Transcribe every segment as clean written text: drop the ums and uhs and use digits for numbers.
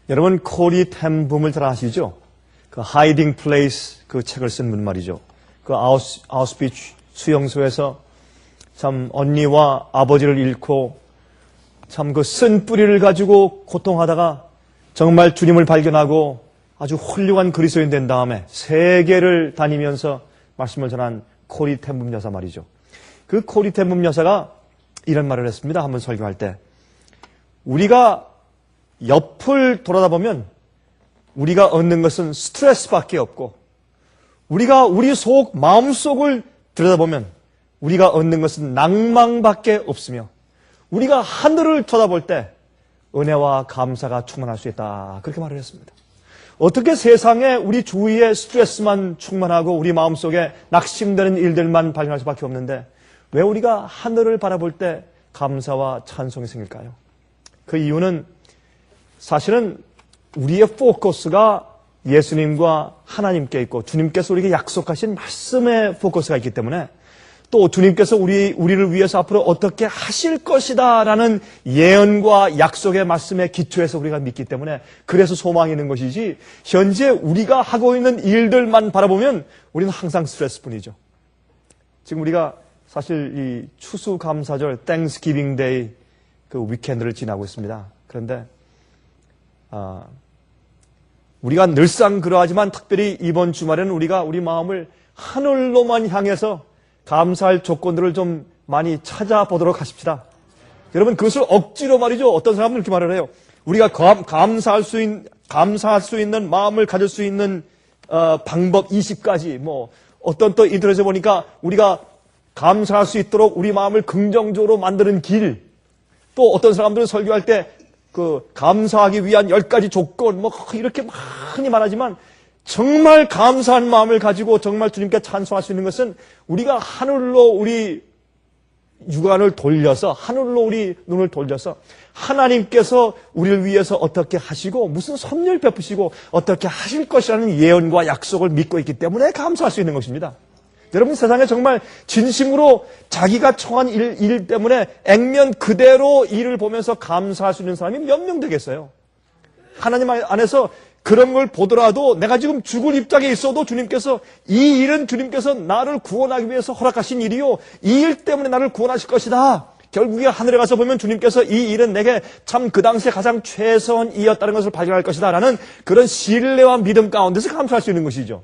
여러분 코리 텐 붐을 잘 아시죠? 그 하이딩 플레이스 그 책을 쓴 분 말이죠. 그 아우슈비츠 수용소에서 참 언니와 아버지를 잃고 참 그 쓴 뿌리를 가지고 고통하다가 정말 주님을 발견하고 아주 훌륭한 그리스도인 된 다음에 세계를 다니면서 말씀을 전한 코리 텐 붐 여사 말이죠. 그 코리 텐 붐 여사가 이런 말을 했습니다. 한번 설교할 때. 우리가 옆을 돌아다보면 우리가 얻는 것은 스트레스밖에 없고 우리가 우리 마음속을 들여다보면 우리가 얻는 것은 낭망밖에 없으며 우리가 하늘을 쳐다볼 때 은혜와 감사가 충만할 수 있다. 그렇게 말을 했습니다. 어떻게 세상에 우리 주위에 스트레스만 충만하고 우리 마음속에 낙심되는 일들만 발견할 수밖에 없는데 왜 우리가 하늘을 바라볼 때 감사와 찬송이 생길까요? 그 이유는 사실은 우리의 포커스가 예수님과 하나님께 있고 주님께서 우리에게 약속하신 말씀에 포커스가 있기 때문에 또 주님께서 우리를 위해서 앞으로 어떻게 하실 것이다 라는 예언과 약속의 말씀에 기초해서 우리가 믿기 때문에 그래서 소망이 있는 것이지 현재 우리가 하고 있는 일들만 바라보면 우리는 항상 스트레스뿐이죠. 지금 우리가 사실 이 추수감사절 땡스기빙 데이 그 위켄드를 지나고 있습니다. 그런데 우리가 늘상 그러하지만 특별히 이번 주말에는 우리가 우리 마음을 하늘로만 향해서 감사할 조건들을 좀 많이 찾아보도록 하십시다. 여러분 그것을 억지로 말이죠. 어떤 사람은 이렇게 말을 해요. 우리가 감사할 수 있는 마음을 가질 수 있는 방법 20가지 뭐 어떤 또 이들에서 보니까 우리가 감사할 수 있도록 우리 마음을 긍정적으로 만드는 길, 또 어떤 사람들은 설교할 때 그 감사하기 위한 10가지 조건 뭐 이렇게 많이 말하지만 정말 감사한 마음을 가지고 정말 주님께 찬송할 수 있는 것은 우리가 하늘로 우리 육안을 돌려서 하늘로 우리 눈을 돌려서 하나님께서 우리를 위해서 어떻게 하시고 무슨 섭리를 베푸시고 어떻게 하실 것이라는 예언과 약속을 믿고 있기 때문에 감사할 수 있는 것입니다. 여러분 세상에 정말 진심으로 자기가 청한 일 때문에 액면 그대로 일을 보면서 감사할 수 있는 사람이 몇 명 되겠어요? 하나님 안에서 그런 걸 보더라도 내가 지금 죽을 입장에 있어도 주님께서 이 일은 주님께서 나를 구원하기 위해서 허락하신 일이요. 이 일 때문에 나를 구원하실 것이다. 결국에 하늘에 가서 보면 주님께서 이 일은 내게 참 그 당시에 가장 최선이었다는 것을 발견할 것이다. 라는 그런 신뢰와 믿음 가운데서 감사할 수 있는 것이죠.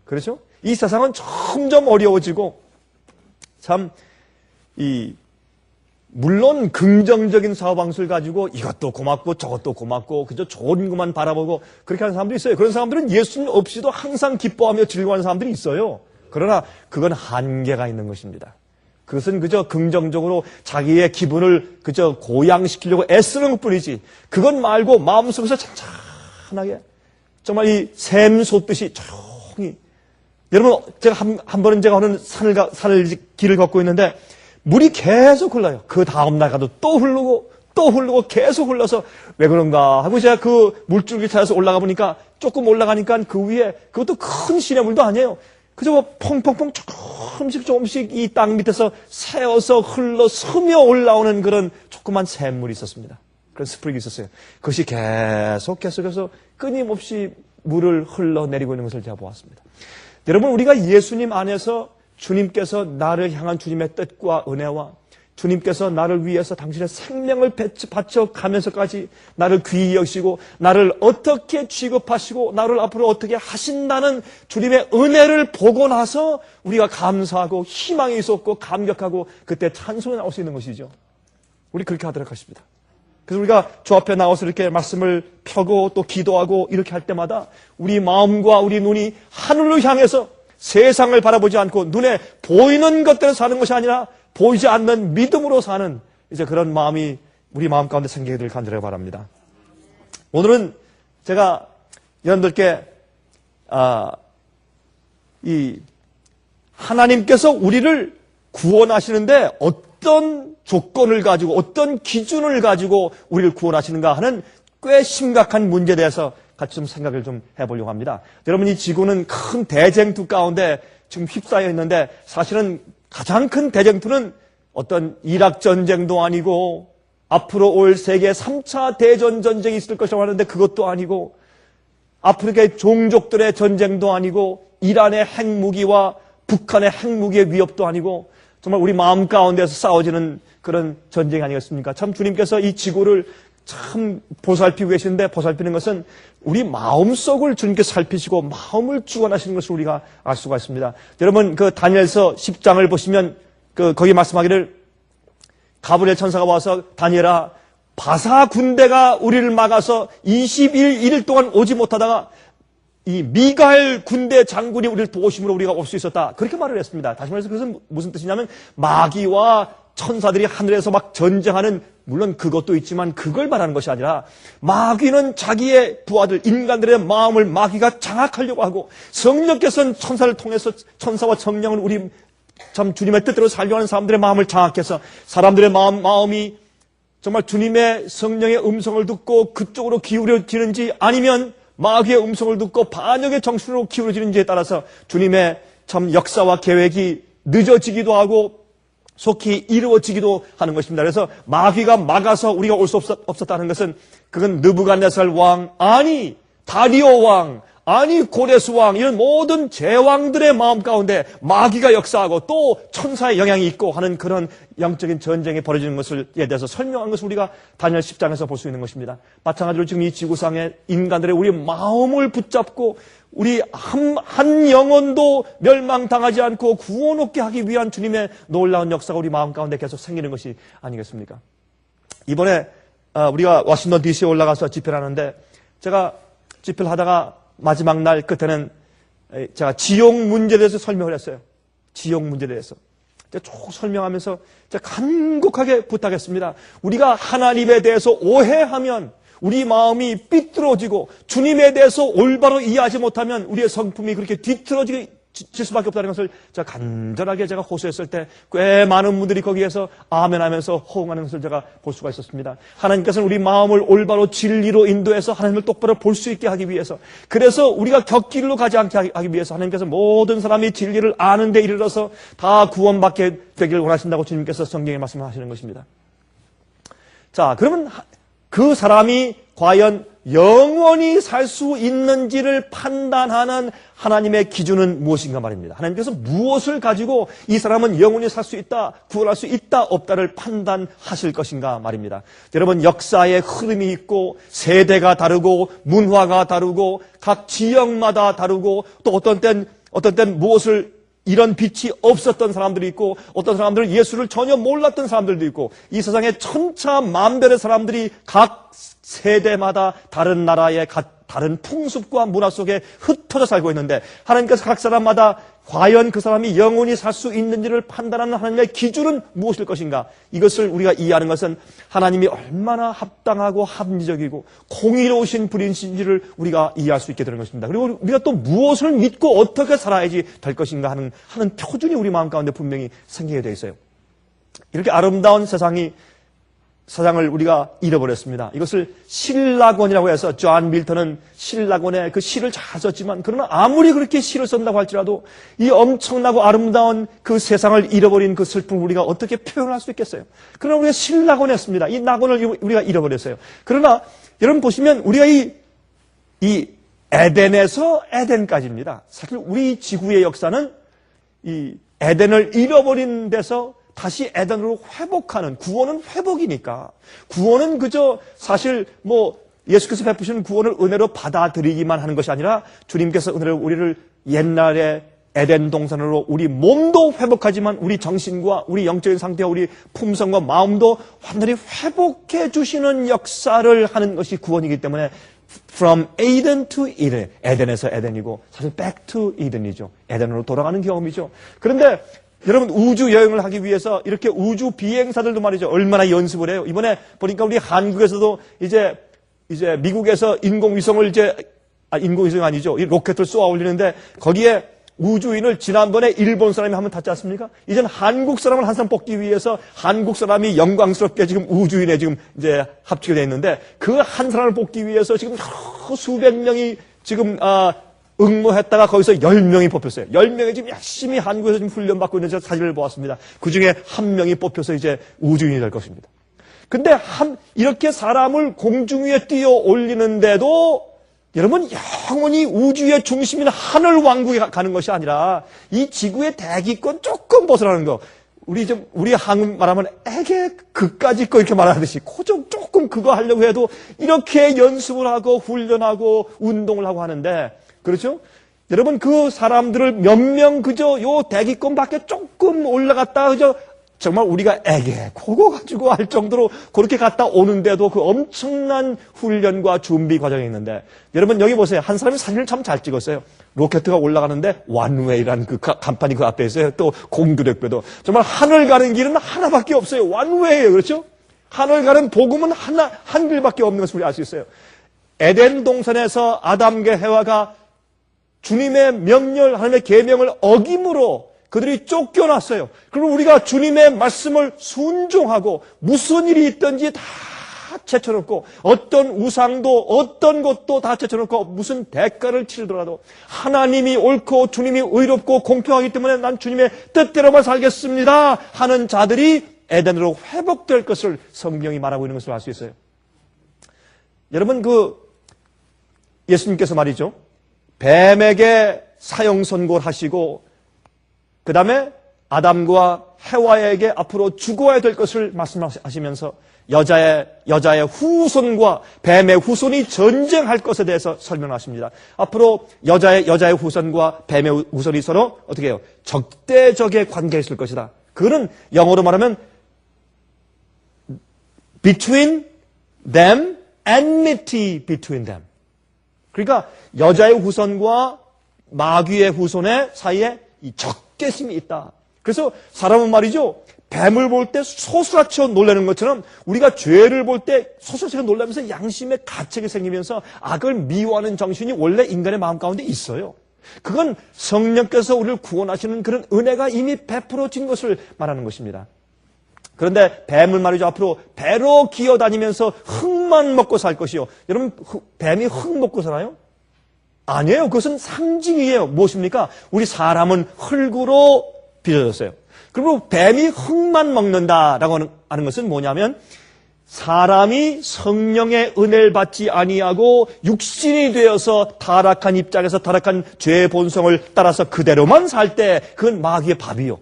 그렇죠? 이 세상은 점점 어려워지고 참 물론 긍정적인 사고방식을 가지고 이것도 고맙고 저것도 고맙고 그저 좋은 것만 바라보고 그렇게 하는 사람들이 있어요. 그런 사람들은 예수님 없이도 항상 기뻐하며 즐거워하는 사람들이 있어요. 그러나 그건 한계가 있는 것입니다. 그것은 그저 긍정적으로 자기의 기분을 그저 고양시키려고 애쓰는 것뿐이지 그것 말고 마음속에서 찬찬하게 정말 이 샘 솟듯이 조용히 여러분 제가 한 번은 제가 어느 길을 걷고 있는데 물이 계속 흘러요. 그 다음날 가도 또 흐르고 계속 흘러서 왜 그런가 하고 제가 그 물줄기 찾아서 올라가 보니까 조금 올라가니까 그 위에 그것도 큰 시냇물도 아니에요. 그저 펑펑펑 조금씩 이 땅 밑에서 새어서 흘러 스며 올라오는 그런 조그만 샘물이 있었습니다. 그런 스프링이 있었어요. 그것이 계속해서 끊임없이 물을 흘러내리고 있는 것을 제가 보았습니다. 여러분 우리가 예수님 안에서 주님께서 나를 향한 주님의 뜻과 은혜와 주님께서 나를 위해서 당신의 생명을 바쳐가면서까지 나를 귀히 여기시고 나를 어떻게 취급하시고 나를 앞으로 어떻게 하신다는 주님의 은혜를 보고 나서 우리가 감사하고 희망이 있었고 감격하고 그때 찬송이 나올 수 있는 것이죠. 우리 그렇게 하도록 하십니다. 그래서 우리가 주 앞에 나와서 이렇게 말씀을 펴고 또 기도하고 이렇게 할 때마다 우리 마음과 우리 눈이 하늘로 향해서 세상을 바라보지 않고 눈에 보이는 것대로 사는 것이 아니라 보이지 않는 믿음으로 사는 이제 그런 마음이 우리 마음 가운데 생기기를 간절히 바랍니다. 오늘은 제가 여러분들께 이 하나님께서 우리를 구원하시는데 어떤 조건을 가지고 어떤 기준을 가지고 우리를 구원하시는가 하는 꽤 심각한 문제에 대해서 같이 좀 생각을 좀 해보려고 합니다. 여러분 이 지구는 큰 대쟁투 가운데 지금 휩싸여 있는데 사실은 가장 큰 대쟁투는 어떤 이락 전쟁도 아니고 앞으로 올 세계 3차 대전 전쟁이 있을 것이라고 하는데 그것도 아니고, 아프리카의 종족들의 전쟁도 아니고, 이란의 핵무기와 북한의 핵무기의 위협도 아니고, 정말 우리 마음 가운데서 싸워지는 그런 전쟁이 아니겠습니까? 참 주님께서 이 지구를 참 보살피고 계시는데, 보살피는 것은 우리 마음속을 주님께서 살피시고 마음을 주관하시는 것을 우리가 알 수가 있습니다. 여러분 그 다니엘서 10장을 보시면 거기 말씀하기를, 가브리엘 천사가 와서 다니엘아, 바사 군대가 우리를 막아서 21일 동안 오지 못하다가 이 미가엘 군대 장군이 우리를 도우심으로 우리가 올 수 있었다. 그렇게 말을 했습니다. 다시 말해서 그것은 무슨 뜻이냐면, 마귀와 천사들이 하늘에서 막 전쟁하는, 물론 그것도 있지만 그걸 말하는 것이 아니라, 마귀는 자기의 부하들, 인간들의 마음을 마귀가 장악하려고 하고, 성령께서는 천사를 통해서, 천사와 성령은 우리 참 주님의 뜻대로 살려고 하는 사람들의 마음을 장악해서 사람들의 마음이 정말 주님의 성령의 음성을 듣고 그쪽으로 기울어지는지, 아니면 마귀의 음성을 듣고 반역의 정신으로 기울어지는지에 따라서 주님의 참 역사와 계획이 늦어지기도 하고 속히 이루어지기도 하는 것입니다. 그래서 마귀가 막아서 우리가 올 수 없었다는 것은, 그건 느부갓네살 왕, 아니 다리오 왕, 아니 고레스 왕, 이런 모든 제왕들의 마음 가운데 마귀가 역사하고 또 천사의 영향이 있고 하는 그런 영적인 전쟁이 벌어지는 것을 에 대해서 설명한 것을 우리가 다니엘 10장에서 볼 수 있는 것입니다. 마찬가지로 지금 이 지구상의 인간들의 우리 마음을 붙잡고 우리 한 영혼도 멸망당하지 않고 구원 얻게 하기 위한 주님의 놀라운 역사가 우리 마음 가운데 계속 생기는 것이 아니겠습니까? 이번에 우리가 워싱턴 DC에 올라가서 집회를 하는데, 제가 집회를 하다가 마지막 날 끝에는 제가 지옥 문제에 대해서 설명을 했어요. 지옥 문제에 대해서. 제가 쭉 설명하면서 제가 간곡하게 부탁했습니다. 우리가 하나님에 대해서 오해하면 우리 마음이 삐뚤어지고, 주님에 대해서 올바로 이해하지 못하면 우리의 성품이 그렇게 뒤틀어질 수밖에 없다는 것을 제가 간절하게 호소했을 때 꽤 많은 분들이 거기에서 아멘 하면서 호응하는 것을 제가 볼 수가 있었습니다. 하나님께서는 우리 마음을 올바로 진리로 인도해서 하나님을 똑바로 볼 수 있게 하기 위해서, 그래서 우리가 격길로 가지 않게 하기 위해서 하나님께서 모든 사람이 진리를 아는 데 이르러서 다 구원받게 되기를 원하신다고 주님께서 성경에 말씀하시는 것입니다. 자, 그러면 그 사람이 과연 영원히 살 수 있는지를 판단하는 하나님의 기준은 무엇인가 말입니다. 하나님께서 무엇을 가지고 이 사람은 영원히 살 수 있다, 구원할 수 있다, 없다를 판단하실 것인가 말입니다. 여러분, 역사의 흐름이 있고 세대가 다르고 문화가 다르고 각 지역마다 다르고, 또 어떤 땐 무엇을 이런 빛이 없었던 사람들이 있고, 어떤 사람들은 예수를 전혀 몰랐던 사람들도 있고, 이 세상에 천차만별의 사람들이 각 세대마다 다른 나라의 다른 풍습과 문화 속에 흩어져 살고 있는데, 하나님께서 각 사람마다 과연 그 사람이 영원히 살 수 있는지를 판단하는 하나님의 기준은 무엇일 것인가? 이것을 우리가 이해하는 것은 하나님이 얼마나 합당하고 합리적이고 공의로우신 분이신지를 우리가 이해할 수 있게 되는 것입니다. 그리고 우리가 또 무엇을 믿고 어떻게 살아야지 될 것인가 하는 표준이 우리 마음 가운데 분명히 생기게 되어 있어요. 이렇게 아름다운 사상을 우리가 잃어버렸습니다. 이것을 신라권이라고 해서, 존 밀턴은 신라권에 그 시를 잘 썼지만, 그러나 아무리 그렇게 시를 쓴다고 할지라도 이 엄청나고 아름다운 그 세상을 잃어버린 그 슬픔을 우리가 어떻게 표현할 수 있겠어요? 그러나 우리가 신라권이었습니다. 이 낙원을 우리가 잃어버렸어요. 그러나 여러분 보시면 우리가 이 에덴에서 에덴까지입니다. 사실 우리 지구의 역사는 이 에덴을 잃어버린 데서 다시 에덴으로 회복하는, 구원은 회복이니까, 구원은 그저 사실 예수께서 베푸시는 구원을 은혜로 받아들이기만 하는 것이 아니라, 주님께서 우리를 옛날에 에덴 동산으로 우리 몸도 회복하지만 우리 정신과 우리 영적인 상태와 우리 품성과 마음도 완전히 회복해 주시는 역사를 하는 것이 구원이기 때문에, From Eden to Eden, 에덴에서 에덴이고 사실 Back to Eden이죠. 에덴으로 돌아가는 경험이죠. 그런데 여러분, 우주 여행을 하기 위해서 이렇게 우주 비행사들도 말이죠, 얼마나 연습을 해요. 이번에 보니까 우리 한국에서도 이제 미국에서 인공위성을 인공위성이 아니죠, 이 로켓을 쏘아 올리는데, 거기에 우주인을 지난번에 일본 사람이 한 번 탔지 않습니까? 이젠 한국 사람을 한 사람 뽑기 위해서 한국 사람이 영광스럽게 지금 우주인에 지금 이제 합치게 돼 있는데, 그 한 사람을 뽑기 위해서 지금 수백 명이 지금 응모했다가 거기서 10명이 뽑혔어요. 10명이 지금 열심히 한국에서 지금 훈련받고 있는 저 사진을 보았습니다. 그 중에 한 명이 뽑혀서 이제 우주인이 될 것입니다. 근데 이렇게 사람을 공중 위에 띄어 올리는데도 여러분 영원히 우주의 중심인 하늘 왕국에 가는 것이 아니라 이 지구의 대기권 조금 벗어나는 거. 우리 한국 말하면 에게 그까짓 거 이렇게 말하듯이 조금 그거 하려고 해도 이렇게 연습을 하고 훈련하고 운동을 하고 하는데 그렇죠? 여러분 그 사람들을 몇 명 그저 요 대기권 밖에 조금 올라갔다 그저 정말 우리가 에게 그거 가지고 할 정도로 그렇게 갔다 오는데도 그 엄청난 훈련과 준비 과정이 있는데 여러분 여기 보세요. 한 사람이 사진을 참 잘 찍었어요. 로켓가 올라가는데 원웨이라는 그 간판이 그 앞에 있어요. 또 공두력배도 정말 하늘 가는 길은 하나밖에 없어요. 원웨이예요. 그렇죠? 하늘 가는 복음은 한 길밖에 없는 것을 우리 알 수 있어요. 에덴 동산에서 아담과 해와가 주님의 명령, 하나님의 계명을 어김으로 그들이 쫓겨났어요. 그럼 우리가 주님의 말씀을 순종하고 무슨 일이 있든지 다 제쳐놓고 어떤 우상도 어떤 것도 다 제쳐놓고 무슨 대가를 치르더라도 하나님이 옳고 주님이 의롭고 공평하기 때문에 난 주님의 뜻대로만 살겠습니다 하는 자들이 에덴으로 회복될 것을 성경이 말하고 있는 것을 알 수 있어요. 여러분 예수님께서 말이죠. 뱀에게 사형 선고를 하시고 그 다음에 아담과 해와에게 앞으로 죽어야 될 것을 말씀하시면서 여자의 후손과 뱀의 후손이 전쟁할 것에 대해서 설명하십니다. 앞으로 여자의 후손과 뱀의 후손이 서로 어떻게 해요? 적대적의 관계에 있을 것이다. 그거는 영어로 말하면 between them, enmity between them. 그러니까 여자의 후손과 마귀의 후손의 사이에 이 적개심이 있다. 그래서 사람은 말이죠. 뱀을 볼 때 소스라쳐 놀라는 것처럼 우리가 죄를 볼 때 소스라쳐 놀라면서 양심의 가책이 생기면서 악을 미워하는 정신이 원래 인간의 마음 가운데 있어요. 그건 성령께서 우리를 구원하시는 그런 은혜가 이미 베풀어진 것을 말하는 것입니다. 그런데 뱀을 말이죠. 앞으로 배로 기어다니면서 흙만 먹고 살 것이요. 여러분 뱀이 흙 먹고 살아요? 아니에요. 그것은 상징이에요. 무엇입니까? 우리 사람은 흙으로 빚어졌어요. 그리고 뱀이 흙만 먹는다라고 하는 것은 뭐냐면 사람이 성령의 은혜를 받지 아니하고 육신이 되어서 타락한 입장에서 타락한 죄의 본성을 따라서 그대로만 살 때 그건 마귀의 밥이요.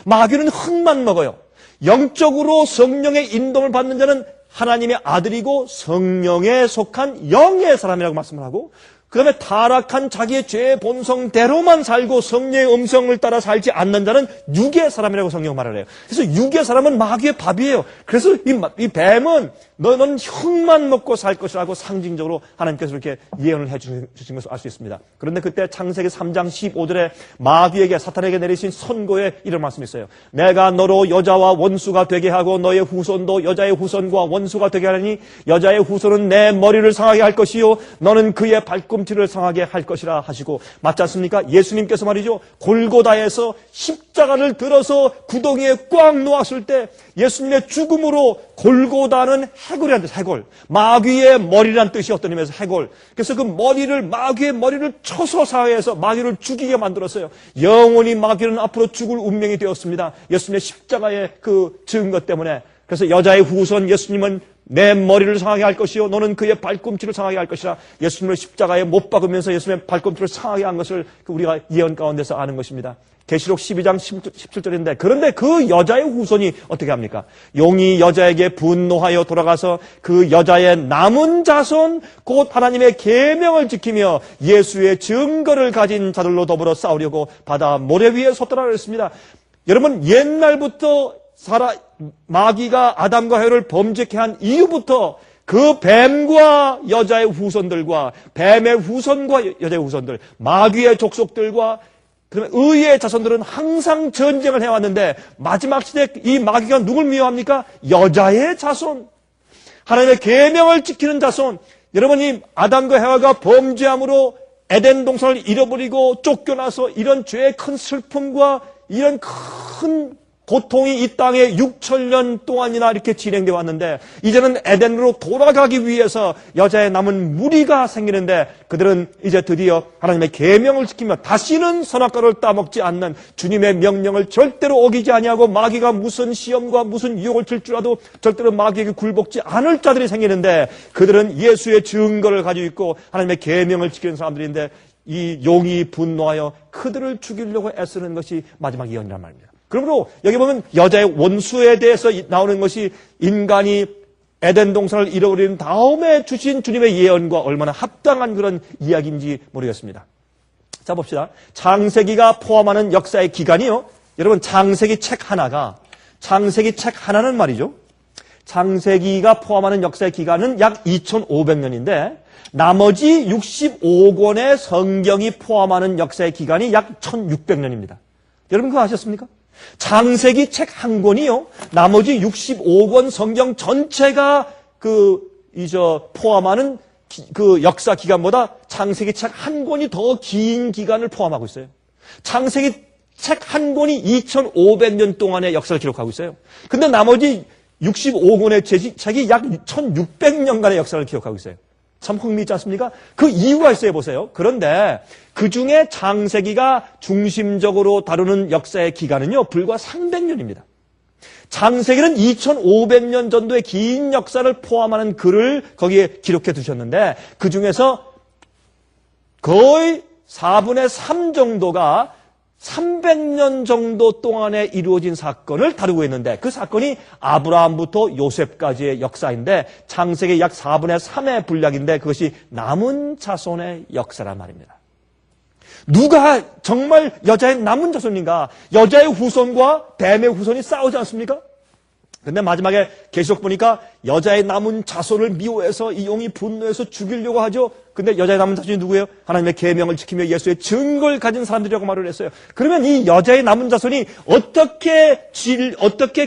마귀는 흙만 먹어요. 영적으로 성령의 인도를 받는 자는 하나님의 아들이고 성령에 속한 영의 사람이라고 말씀을 하고 그 다음에 타락한 자기의 죄의 본성대로만 살고 성령의 음성을 따라 살지 않는 자는 육의 사람이라고 성경은 말을 해요. 그래서 육의 사람은 마귀의 밥이에요. 그래서 이 뱀은 너는 흙만 먹고 살 것이라고 상징적으로 하나님께서 이렇게 예언을 해주신 것을 알 수 있습니다. 그런데 그때 창세기 3장 15절에 마귀에게 사탄에게 내리신 선고에 이런 말씀이 있어요. 내가 너로 여자와 원수가 되게 하고 너의 후손도 여자의 후손과 원수가 되게 하니 여자의 후손은 내 머리를 상하게 할 것이요 너는 그의 발꿈치를 상하게 할 것이라 하시고 맞지 않습니까? 예수님께서 말이죠. 골고다에서 십자가를 들어서 구덩이에 꽉 놓았을 때 예수님의 죽음으로 골고다는 해골이란 뜻, 해골. 마귀의 머리란 뜻이 어떤 의미에서 해골. 그래서 그 마귀의 머리를 쳐서 사회에서 마귀를 죽이게 만들었어요. 영원히 마귀는 앞으로 죽을 운명이 되었습니다. 예수님의 십자가의 그 증거 때문에. 그래서 여자의 후손 예수님은 내 머리를 상하게 할 것이요 너는 그의 발꿈치를 상하게 할 것이라 예수님을 십자가에 못 박으면서 예수님의 발꿈치를 상하게 한 것을 우리가 예언 가운데서 아는 것입니다. 계시록 12장 17절인데 그런데 그 여자의 후손이 어떻게 합니까? 용이 여자에게 분노하여 돌아가서 그 여자의 남은 자손 곧 하나님의 계명을 지키며 예수의 증거를 가진 자들로 더불어 싸우려고 바다 모래 위에 섰더라 그랬습니다. 여러분 옛날부터 마귀가 아담과 해를 범죄케 한 이후부터 그 뱀과 여자의 후손들과 뱀의 후손과 여자의 후손들 마귀의 족속들과 그다음에 의의 자손들은 항상 전쟁을 해왔는데 마지막 시대 이 마귀가 누굴 미워합니까? 여자의 자손, 하나님의 계명을 지키는 자손. 여러분 이 아담과 해와가 범죄함으로 에덴 동산을 잃어버리고 쫓겨나서 이런 죄의 큰 슬픔과 이런 큰 고통이 이 땅에 6,000년 동안이나 이렇게 진행되어 왔는데 이제는 에덴으로 돌아가기 위해서 여자의 남은 무리가 생기는데 그들은 이제 드디어 하나님의 계명을 지키며 다시는 선악과를 따먹지 않는 주님의 명령을 절대로 어기지 아니하고 마귀가 무슨 시험과 무슨 유혹을 줄 줄라도 절대로 마귀에게 굴복지 않을 자들이 생기는데 그들은 예수의 증거를 가지고 있고 하나님의 계명을 지키는 사람들인데 이 용이 분노하여 그들을 죽이려고 애쓰는 것이 마지막 예언이란 말입니다. 그러므로 여기 보면 여자의 원수에 대해서 나오는 것이 인간이 에덴 동산을 잃어버린 다음에 주신 주님의 예언과 얼마나 합당한 그런 이야기인지 모르겠습니다. 자 봅시다. 창세기가 포함하는 역사의 기간이요. 여러분 창세기 책 하나는 말이죠. 창세기가 포함하는 역사의 기간은 약 2,500년인데 나머지 65권의 성경이 포함하는 역사의 기간이 약 1,600년입니다. 여러분 그거 아셨습니까? 창세기 책 한 권이요. 나머지 65권 성경 전체가 포함하는 그 역사 기간보다 창세기 책 한 권이 더 긴 기간을 포함하고 있어요. 창세기 책 한 권이 2,500년 동안의 역사를 기록하고 있어요. 근데 나머지 65권의 책이 약 1,600년간의 역사를 기록하고 있어요. 참 흥미있지 않습니까? 그 이유가 있어요, 보세요. 그런데 그 중에 창세기가 중심적으로 다루는 역사의 기간은요, 불과 300년입니다. 창세기는 2,500년 정도의 긴 역사를 포함하는 글을 거기에 기록해 두셨는데, 그 중에서 거의 4분의 3 정도가 300년 정도 동안에 이루어진 사건을 다루고 있는데 그 사건이 아브라함부터 요셉까지의 역사인데 창세기 약 4분의 3의 분량인데 그것이 남은 자손의 역사란 말입니다. 누가 정말 여자의 남은 자손인가? 여자의 후손과 뱀의 후손이 싸우지 않습니까? 근데 마지막에 계시록 보니까 여자의 남은 자손을 미워해서 이 용이 분노해서 죽이려고 하죠. 근데 여자의 남은 자손이 누구예요? 하나님의 계명을 지키며 예수의 증거를 가진 사람들이라고 말을 했어요. 그러면 이 여자의 남은 자손이 어떻게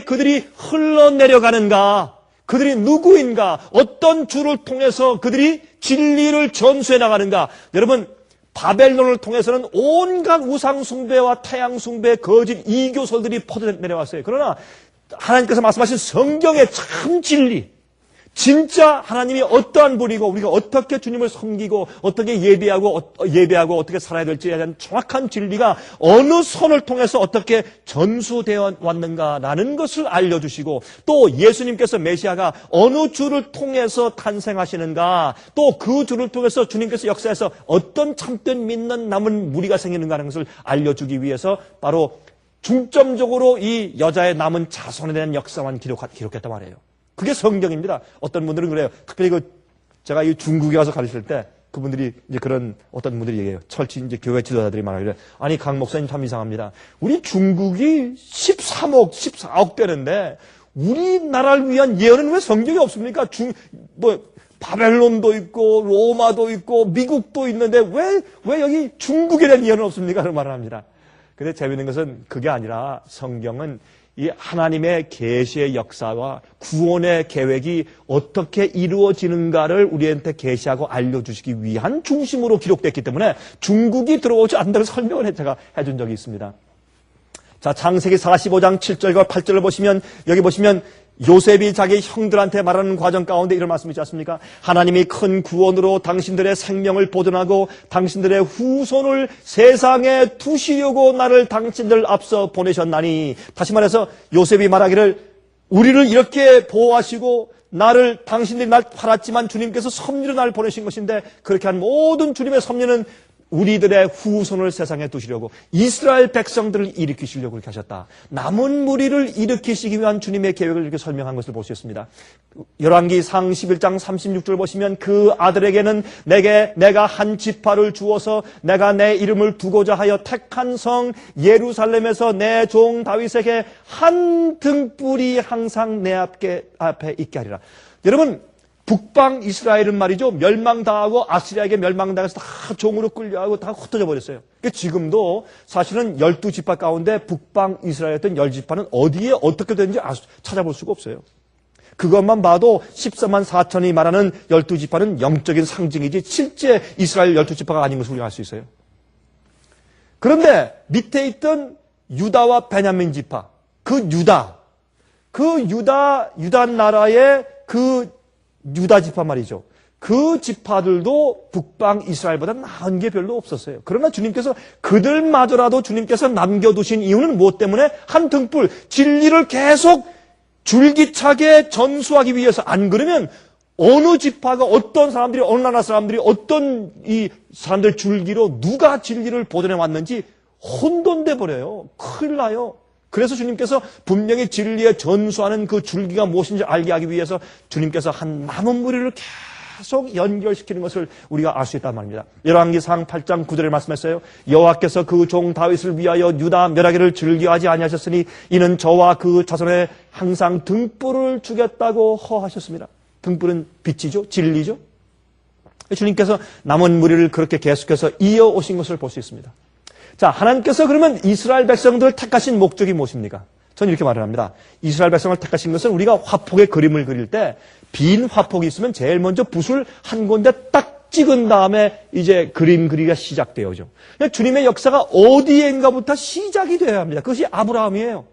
그들이 흘러내려가는가? 그들이 누구인가? 어떤 줄을 통해서 그들이 진리를 전수해 나가는가? 여러분, 바벨론을 통해서는 온갖 우상 숭배와 태양 숭배, 거짓 이교설들이 퍼져 내려왔어요. 그러나 하나님께서 말씀하신 성경의 참 진리, 진짜 하나님이 어떠한 분이고 우리가 어떻게 주님을 섬기고 어떻게 예배하고 어떻게 살아야 될지에 대한 정확한 진리가 어느 선을 통해서 어떻게 전수되어 왔는가라는 것을 알려주시고 또 예수님께서 메시아가 어느 줄을 통해서 탄생하시는가 또 그 줄을 통해서 주님께서 역사에서 어떤 참된 믿는 남은 무리가 생기는가 하는 것을 알려주기 위해서 바로 중점적으로 이 여자의 남은 자손에 대한 역사만 기록했단 말이에요. 그게 성경입니다. 어떤 분들은 그래요. 특별히 제가 이 중국에 가서 가르칠 때 그분들이 이제 그런 어떤 분들이 얘기해요. 이제 교회 지도자들이 말하기를 아니 강 목사님 참 이상합니다. 우리 중국이 13억, 14억 되는데 우리나라를 위한 예언은 왜 성경이 없습니까? 바벨론도 있고 로마도 있고 미국도 있는데 왜 여기 중국에 대한 예언은 없습니까? 그런 말을 합니다. 근데 재미있는 것은 그게 아니라 성경은 이 하나님의 계시의 역사와 구원의 계획이 어떻게 이루어지는가를 우리한테 계시하고 알려주시기 위한 중심으로 기록됐기 때문에 중국이 들어오지 않는다고 설명을 제가 해준 적이 있습니다. 자, 창세기 45장 7절과 8절을 보시면 여기 보시면 요셉이 자기 형들한테 말하는 과정 가운데 이런 말씀이 있지 않습니까? 하나님이 큰 구원으로 당신들의 생명을 보존하고 당신들의 후손을 세상에 두시려고 나를 당신들 앞서 보내셨나니 다시 말해서 요셉이 말하기를 우리를 이렇게 보호하시고 당신들이 날 팔았지만 주님께서 섭리로 나를 보내신 것인데 그렇게 한 모든 주님의 섭리는 우리들의 후손을 세상에 두시려고 이스라엘 백성들을 일으키시려고 그렇게 하셨다. 남은 무리를 일으키시기 위한 주님의 계획을 이렇게 설명한 것을 볼 수 있습니다. 열왕기상 11장 36절 보시면 그 아들에게는 내가 한 지파를 주어서 내가 내 이름을 두고자 하여 택한 성 예루살렘에서 내 종 다윗에게 한 등불이 항상 내 앞에 있게 하리라. 여러분 북방 이스라엘은 말이죠. 멸망당하고 아시리아에게 멸망당해서 다 종으로 끌려가고 다 흩어져 버렸어요. 그러니까 지금도 사실은 12지파 가운데 북방 이스라엘이었던 10지파는 어디에 어떻게 되는지 찾아볼 수가 없어요. 그것만 봐도 14만 4천이 말하는 12지파는 영적인 상징이지 실제 이스라엘 12지파가 아닌 것을 우리가 알 수 있어요. 그런데 밑에 있던 유다와 베냐민 지파 유다 나라의 그 유다 지파 말이죠. 그 지파들도 북방 이스라엘보다 나은 게 별로 없었어요. 그러나 주님께서 그들마저라도 주님께서 남겨두신 이유는 무엇 때문에? 한 등불, 진리를 계속 줄기차게 전수하기 위해서. 안 그러면 어느 지파가 어떤 사람들이, 어느 나라 사람들이 어떤 이 사람들 줄기로 누가 진리를 보존해 왔는지 혼돈돼 버려요. 큰일 나요. 그래서 주님께서 분명히 진리에 전수하는 그 줄기가 무엇인지 알게 하기 위해서 주님께서 한 남은 무리를 계속 연결시키는 것을 우리가 알 수 있단 말입니다. 열왕기상 8장 9절에 말씀했어요. 여호와께서 그 종 다윗을 위하여 유다 멸하기를 즐겨하지 아니하셨으니 이는 저와 그 자손에 항상 등불을 주겠다고 허하셨습니다. 등불은 빛이죠. 진리죠. 주님께서 남은 무리를 그렇게 계속해서 이어오신 것을 볼 수 있습니다. 자, 하나님께서 그러면 이스라엘 백성들을 택하신 목적이 무엇입니까? 저는 이렇게 말을 합니다. 이스라엘 백성을 택하신 것은 우리가 화폭의 그림을 그릴 때 빈 화폭이 있으면 제일 먼저 붓을 한 군데 딱 찍은 다음에 이제 그림 그리기가 시작되어죠. 주님의 역사가 어디엔가부터 시작이 되어야 합니다. 그것이 아브라함이에요.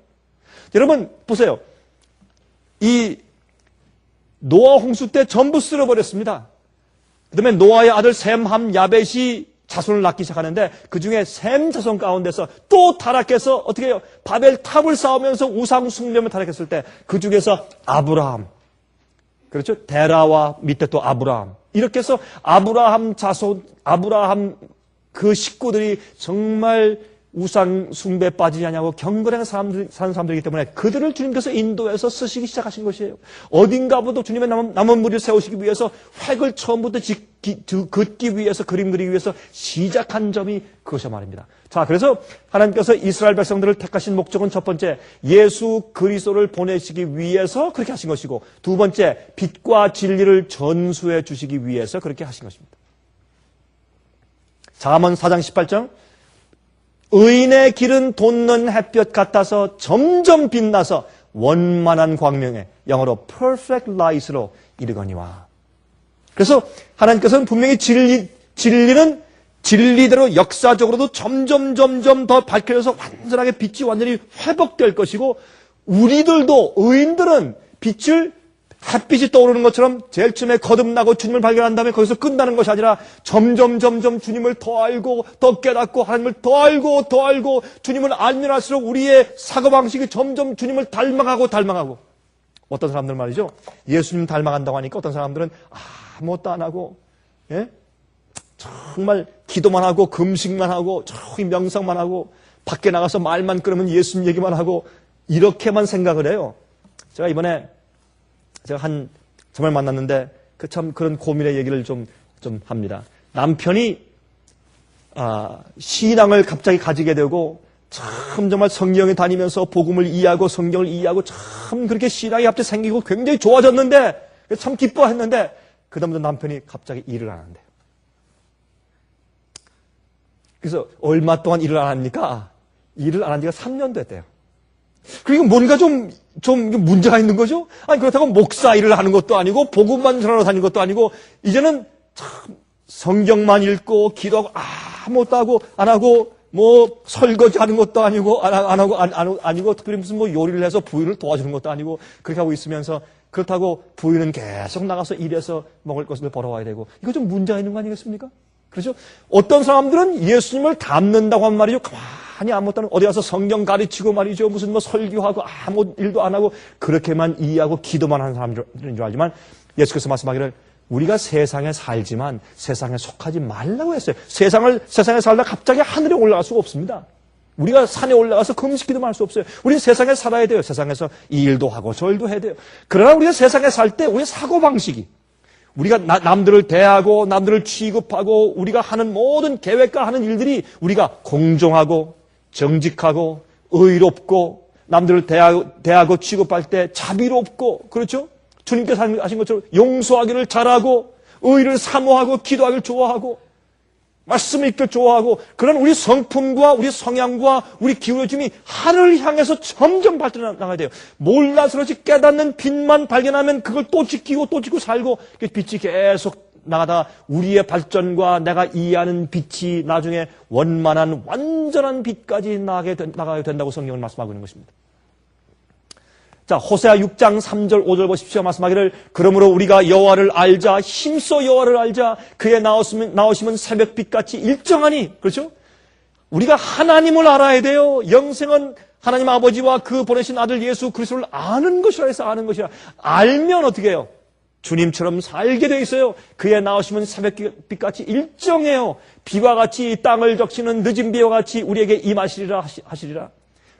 여러분 보세요. 이 노아 홍수 때 전부 쓸어버렸습니다. 그다음에 노아의 아들 셈, 함, 야벳이 자손을 낳기 시작하는데 그 중에 셈 자손 가운데서 또 타락해서 어떻게 해요? 바벨 탑을 쌓으면서 우상 숭배를 타락했을 때 그 중에서 아브라함, 그렇죠? 데라와 밑에 또 아브라함, 이렇게 해서 아브라함 자손, 아브라함 그 식구들이 정말 우상 숭배에 빠지지 않냐고 경건한 사는 사람들이기 때문에 그들을 주님께서 인도해서 쓰시기 시작하신 것이에요. 어딘가부터 주님의 남은 무리를 세우시기 위해서 획을 처음부터 긋기 위해서, 그림 그리기 위해서 시작한 점이 그것이 말입니다. 자, 그래서 하나님께서 이스라엘 백성들을 택하신 목적은 첫 번째, 예수 그리스도를 보내시기 위해서 그렇게 하신 것이고, 두 번째, 빛과 진리를 전수해 주시기 위해서 그렇게 하신 것입니다. 잠언 4장 18절, 의인의 길은 돋는 햇볕 같아서 점점 빛나서 원만한 광명에, 영어로 perfect light로 이르거니와. 그래서 하나님께서는 분명히 진리는 진리대로 역사적으로도 점점 더 밝혀져서 완전하게 빛이 완전히 회복될 것이고, 우리들도, 의인들은 빛을, 햇빛이 떠오르는 것처럼 제일 처음에 거듭나고 주님을 발견한 다음에 거기서 끝나는 것이 아니라 점점 주님을 더 알고 더 깨닫고 하나님을 더 알고 주님을 알면 할수록 우리의 사고방식이 점점 주님을 닮아가고 어떤 사람들 말이죠. 예수님 닮아간다고 하니까 어떤 사람들은 아무것도 안 하고, 예? 정말 기도만 하고 금식만 하고 저기 명상만 하고 밖에 나가서 말만 끊으면 예수님 얘기만 하고 이렇게만 생각을 해요. 제가 이번에 제가 정말 만났는데 참 그런 고민의 얘기를 좀 합니다. 남편이 신앙을 갑자기 가지게 되고 참 정말 성경에 다니면서 복음을 이해하고 성경을 이해하고 참 그렇게 신앙이 갑자기 생기고 굉장히 좋아졌는데 참 기뻐했는데 그다음부터 남편이 갑자기 일을 안 한대요. 그래서 얼마 동안 일을 안 합니까? 일을 안 한 지가 3년 됐대요. 그리고 뭔가 좀 문제가 있는 거죠? 아니, 그렇다고 목사 일을 하는 것도 아니고, 복음만 전하러 다니는 것도 아니고, 이제는 참 성경만 읽고, 기도하고, 아무것도 안 하고, 뭐, 설거지 하는 것도 아니고, 아니고, 특별히 무슨 뭐 요리를 해서 부인을 도와주는 것도 아니고, 그렇게 하고 있으면서, 그렇다고 부인은 계속 나가서 일해서 먹을 것을 벌어와야 되고, 이거 좀 문제가 있는 거 아니겠습니까? 그렇죠? 어떤 사람들은 예수님을 닮는다고 한 말이죠. 가만히 아무것도 안 하고 어디 가서 성경 가르치고 말이죠. 무슨 뭐 설교하고 아무 일도 안 하고 그렇게만 이해하고 기도만 하는 사람들인 줄 알지만 예수께서 말씀하기를 우리가 세상에 살지만 세상에 속하지 말라고 했어요. 세상에 살다 갑자기 하늘에 올라갈 수가 없습니다. 우리가 산에 올라가서 금식기도만 할 수 없어요. 우리는 세상에 살아야 돼요. 세상에서 이 일도 하고 저 일도 해야 돼요. 그러나 우리가 세상에 살 때 우리의 사고방식이 우리가 남들을 대하고 남들을 취급하고 우리가 하는 모든 계획과 하는 일들이 우리가 공정하고 정직하고 의롭고 남들을 대하고 취급할 때 자비롭고 그렇죠? 주님께서 하신 것처럼 용서하기를 잘하고 의를 사모하고 기도하기를 좋아하고 말씀을 읽기를 좋아하고 그런 우리 성품과 우리 성향과 우리 기울어짐이 하늘을 향해서 점점 발전해 나가야 돼요. 몰라서 그렇지 깨닫는 빛만 발견하면 그걸 또 지키고 살고 빛이 계속 나가다가 우리의 발전과 내가 이해하는 빛이 나중에 원만한 완전한 빛까지 나가야 된다고 성경은 말씀하고 있는 것입니다. 자, 호세아 6장 3절 5절 보십시오. 말씀하기를 그러므로 우리가 여호와를 알자 힘써 여호와를 알자 그의 나오시면 새벽빛같이 일정하니 그렇죠? 우리가 하나님을 알아야 돼요. 영생은 하나님 아버지와 그 보내신 아들 예수 그리스도를 아는 것이라 해서 아는 것이라. 알면 어떻게 해요? 주님처럼 살게 돼 있어요. 그의 나오시면 새벽빛같이 일정해요. 비와 같이 땅을 적시는 늦은 비와 같이 우리에게 임하시리라 하시리라.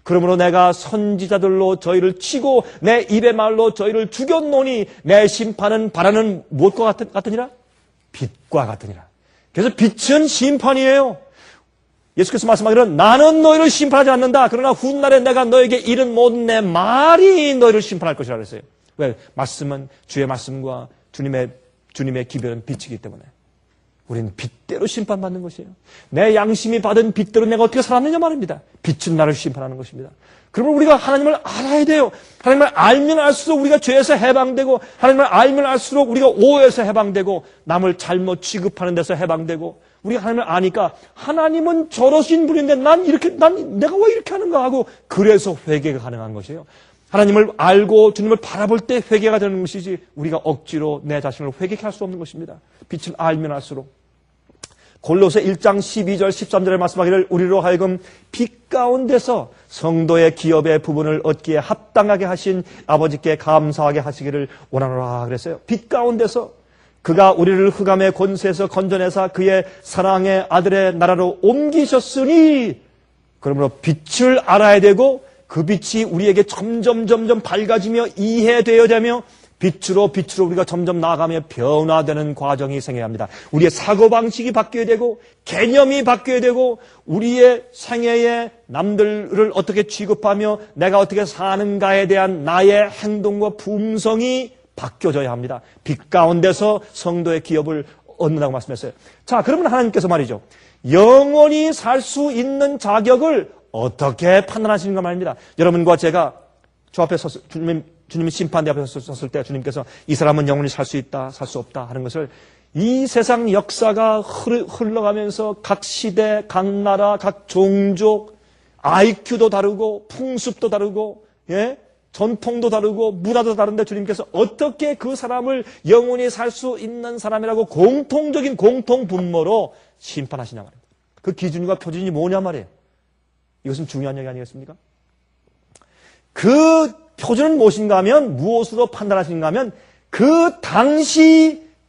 그러므로 내가 선지자들로 저희를 치고 내 입의 말로 저희를 죽였노니 내 심판은 바라는 무엇과 같으니라? 빛과 같으니라. 그래서 빛은 심판이에요. 예수께서 말씀하기를 나는 너희를 심판하지 않는다. 그러나 훗날에 내가 너에게 이른 모든 내 말이 너희를 심판할 것이라 그랬어요. 왜? 말씀은 주의 말씀과 주님의 기별은 빛이기 때문에 우리는 빛대로 심판받는 것이에요. 내 양심이 받은 빛대로 내가 어떻게 살았느냐 말입니다. 빛은 나를 심판하는 것입니다. 그러면 우리가 하나님을 알아야 돼요. 하나님을 알면 알수록 우리가 죄에서 해방되고 하나님을 알면 알수록 우리가 오해에서 해방되고 남을 잘못 취급하는 데서 해방되고 우리가 하나님을 아니까 하나님은 저러신 분인데 내가 왜 이렇게 하는가 하고 그래서 회개가 가능한 것이에요. 하나님을 알고 주님을 바라볼 때 회개가 되는 것이지 우리가 억지로 내 자신을 회개케 할 수 없는 것입니다. 빛을 알면 알수록. 골로새 1장 12절 13절에 말씀하기를 우리로 하여금 빛 가운데서 성도의 기업의 부분을 얻기에 합당하게 하신 아버지께 감사하게 하시기를 원하노라 그랬어요. 빛 가운데서 그가 우리를 흑암의 권세에서 건져내사 그의 사랑의 아들의 나라로 옮기셨으니 그러므로 빛을 알아야 되고 그 빛이 우리에게 점점 밝아지며 이해되어야되며 빛으로 우리가 점점 나아가며 변화되는 과정이 생겨야 합니다. 우리의 사고방식이 바뀌어야 되고 개념이 바뀌어야 되고 우리의 생애에 남들을 어떻게 취급하며 내가 어떻게 사는가에 대한 나의 행동과 품성이 바뀌어져야 합니다. 빛 가운데서 성도의 기업을 얻는다고 말씀했어요. 자, 그러면 하나님께서 말이죠. 영원히 살 수 있는 자격을 어떻게 판단하시는가 말입니다. 여러분과 제가 주 앞에 섰을 주님이 심판대 앞에 섰을 때 주님께서 이 사람은 영원히 살 수 있다, 살 수 없다 하는 것을 이 세상 역사가 흘러가면서 각 시대, 각 나라, 각 종족, IQ도 다르고 풍습도 다르고 전통도 다르고 문화도 다른데 주님께서 어떻게 그 사람을 영원히 살 수 있는 사람이라고 공통적인 공통분모로 심판하시냐 말입니다. 그 기준과 표준이 뭐냐 말이에요. 이것은 중요한 얘기 아니겠습니까? 그 표준은 무엇인가 하면 무엇으로 판단하시는가 하면 그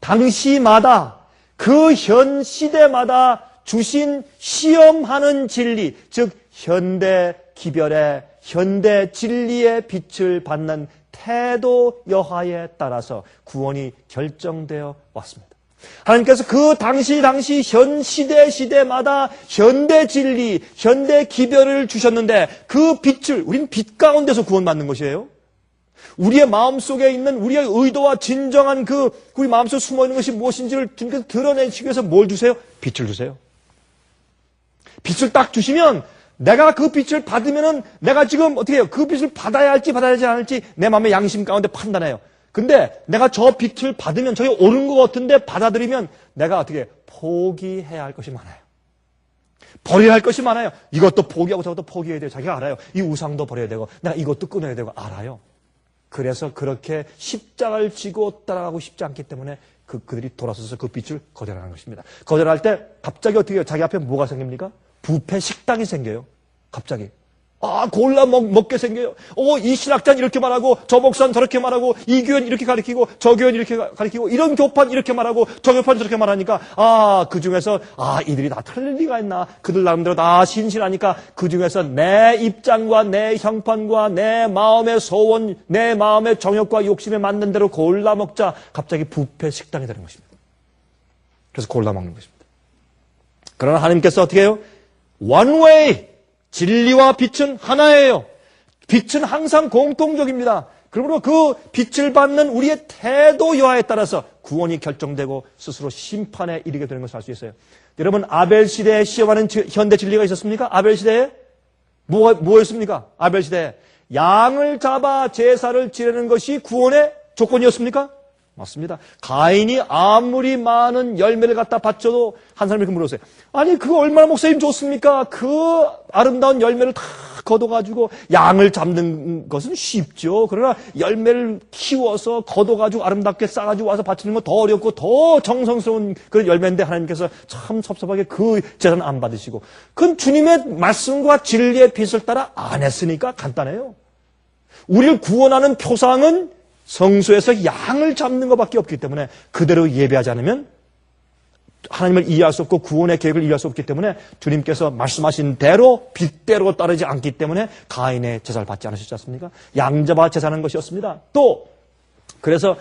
당시마다 그 현 시대마다 주신 시험하는 진리, 즉 현대 기별의 현대 진리의 빛을 받는 태도 여하에 따라서 구원이 결정되어 왔습니다. 하나님께서 그 당시 현 시대마다 현대 진리, 현대 기별을 주셨는데 그 빛을 우리는 빛 가운데서 구원받는 것이에요. 우리의 마음속에 있는 우리의 의도와 진정한 우리 마음속에 숨어있는 것이 무엇인지를 주님께서 드러내시기 위해서 뭘 주세요? 빛을 주세요. 빛을 딱 주시면 내가 그 빛을 받으면은 내가 지금 어떻게 해요? 그 빛을 받아야 할지 받아야지 않을지 내 마음의 양심 가운데 판단해요. 근데 내가 저 빛을 받으면 저게 옳은 것 같은데 받아들이면 내가 어떻게 포기해야 할 것이 많아요. 버려야 할 것이 많아요. 이것도 포기하고 저것도 포기해야 돼요. 자기가 알아요. 이 우상도 버려야 되고 내가 이것도 끊어야 되고 알아요. 그래서 그렇게 십자가를 지고 따라가고 싶지 않기 때문에 그들이 돌아서서 그 빛을 거절하는 것입니다. 거절할 때 갑자기 어떻게 해요? 자기 앞에 뭐가 생깁니까? 부패 식당이 생겨요. 갑자기. 골라 먹게 생겨요. 이 신학자는 이렇게 말하고, 저 목사는 저렇게 말하고, 이 교회는 이렇게 가르치고, 저 교회는 이렇게 가르치고, 이런 교파는 이렇게 말하고, 저 교파는 저렇게 말하니까, 그 중에서, 이들이 다 틀릴 리가 있나. 그들 나름대로 다 신실하니까, 그 중에서 내 입장과 내 형편과 내 마음의 소원, 내 마음의 정욕과 욕심에 맞는 대로 골라 먹자. 갑자기 부패 식당이 되는 것입니다. 그래서 골라 먹는 것입니다. 그러나 하나님께서 어떻게 해요? One way! 진리와 빛은 하나예요. 빛은 항상 공통적입니다. 그러므로 그 빛을 받는 우리의 태도 여하에 따라서 구원이 결정되고 스스로 심판에 이르게 되는 것을 알 수 있어요. 여러분 아벨 시대에 시험하는 현대 진리가 있었습니까? 아벨 시대에 뭐였습니까? 아벨 시대에 양을 잡아 제사를 지내는 것이 구원의 조건이었습니까? 맞습니다. 가인이 아무리 많은 열매를 갖다 바쳐도 한 사람이 이렇게 물었어요. 아니 그거 얼마나 목사님 좋습니까? 그 아름다운 열매를 다 거둬가지고 양을 잡는 것은 쉽죠. 그러나 열매를 키워서 거둬가지고 아름답게 싸가지고 와서 바치는 건 더 어렵고 더 정성스러운 그런 열매인데 하나님께서 참 섭섭하게 그 제사는 안 받으시고, 그건 주님의 말씀과 진리의 빛을 따라 안 했으니까 간단해요. 우리를 구원하는 표상은 성소에서 양을 잡는 것밖에 없기 때문에 그대로 예배하지 않으면 하나님을 이해할 수 없고 구원의 계획을 이해할 수 없기 때문에 주님께서 말씀하신 대로 빛대로 따르지 않기 때문에 가인의 제사를 받지 않으셨지 않습니까? 양잡아 제사하는 것이었습니다. 또 그래서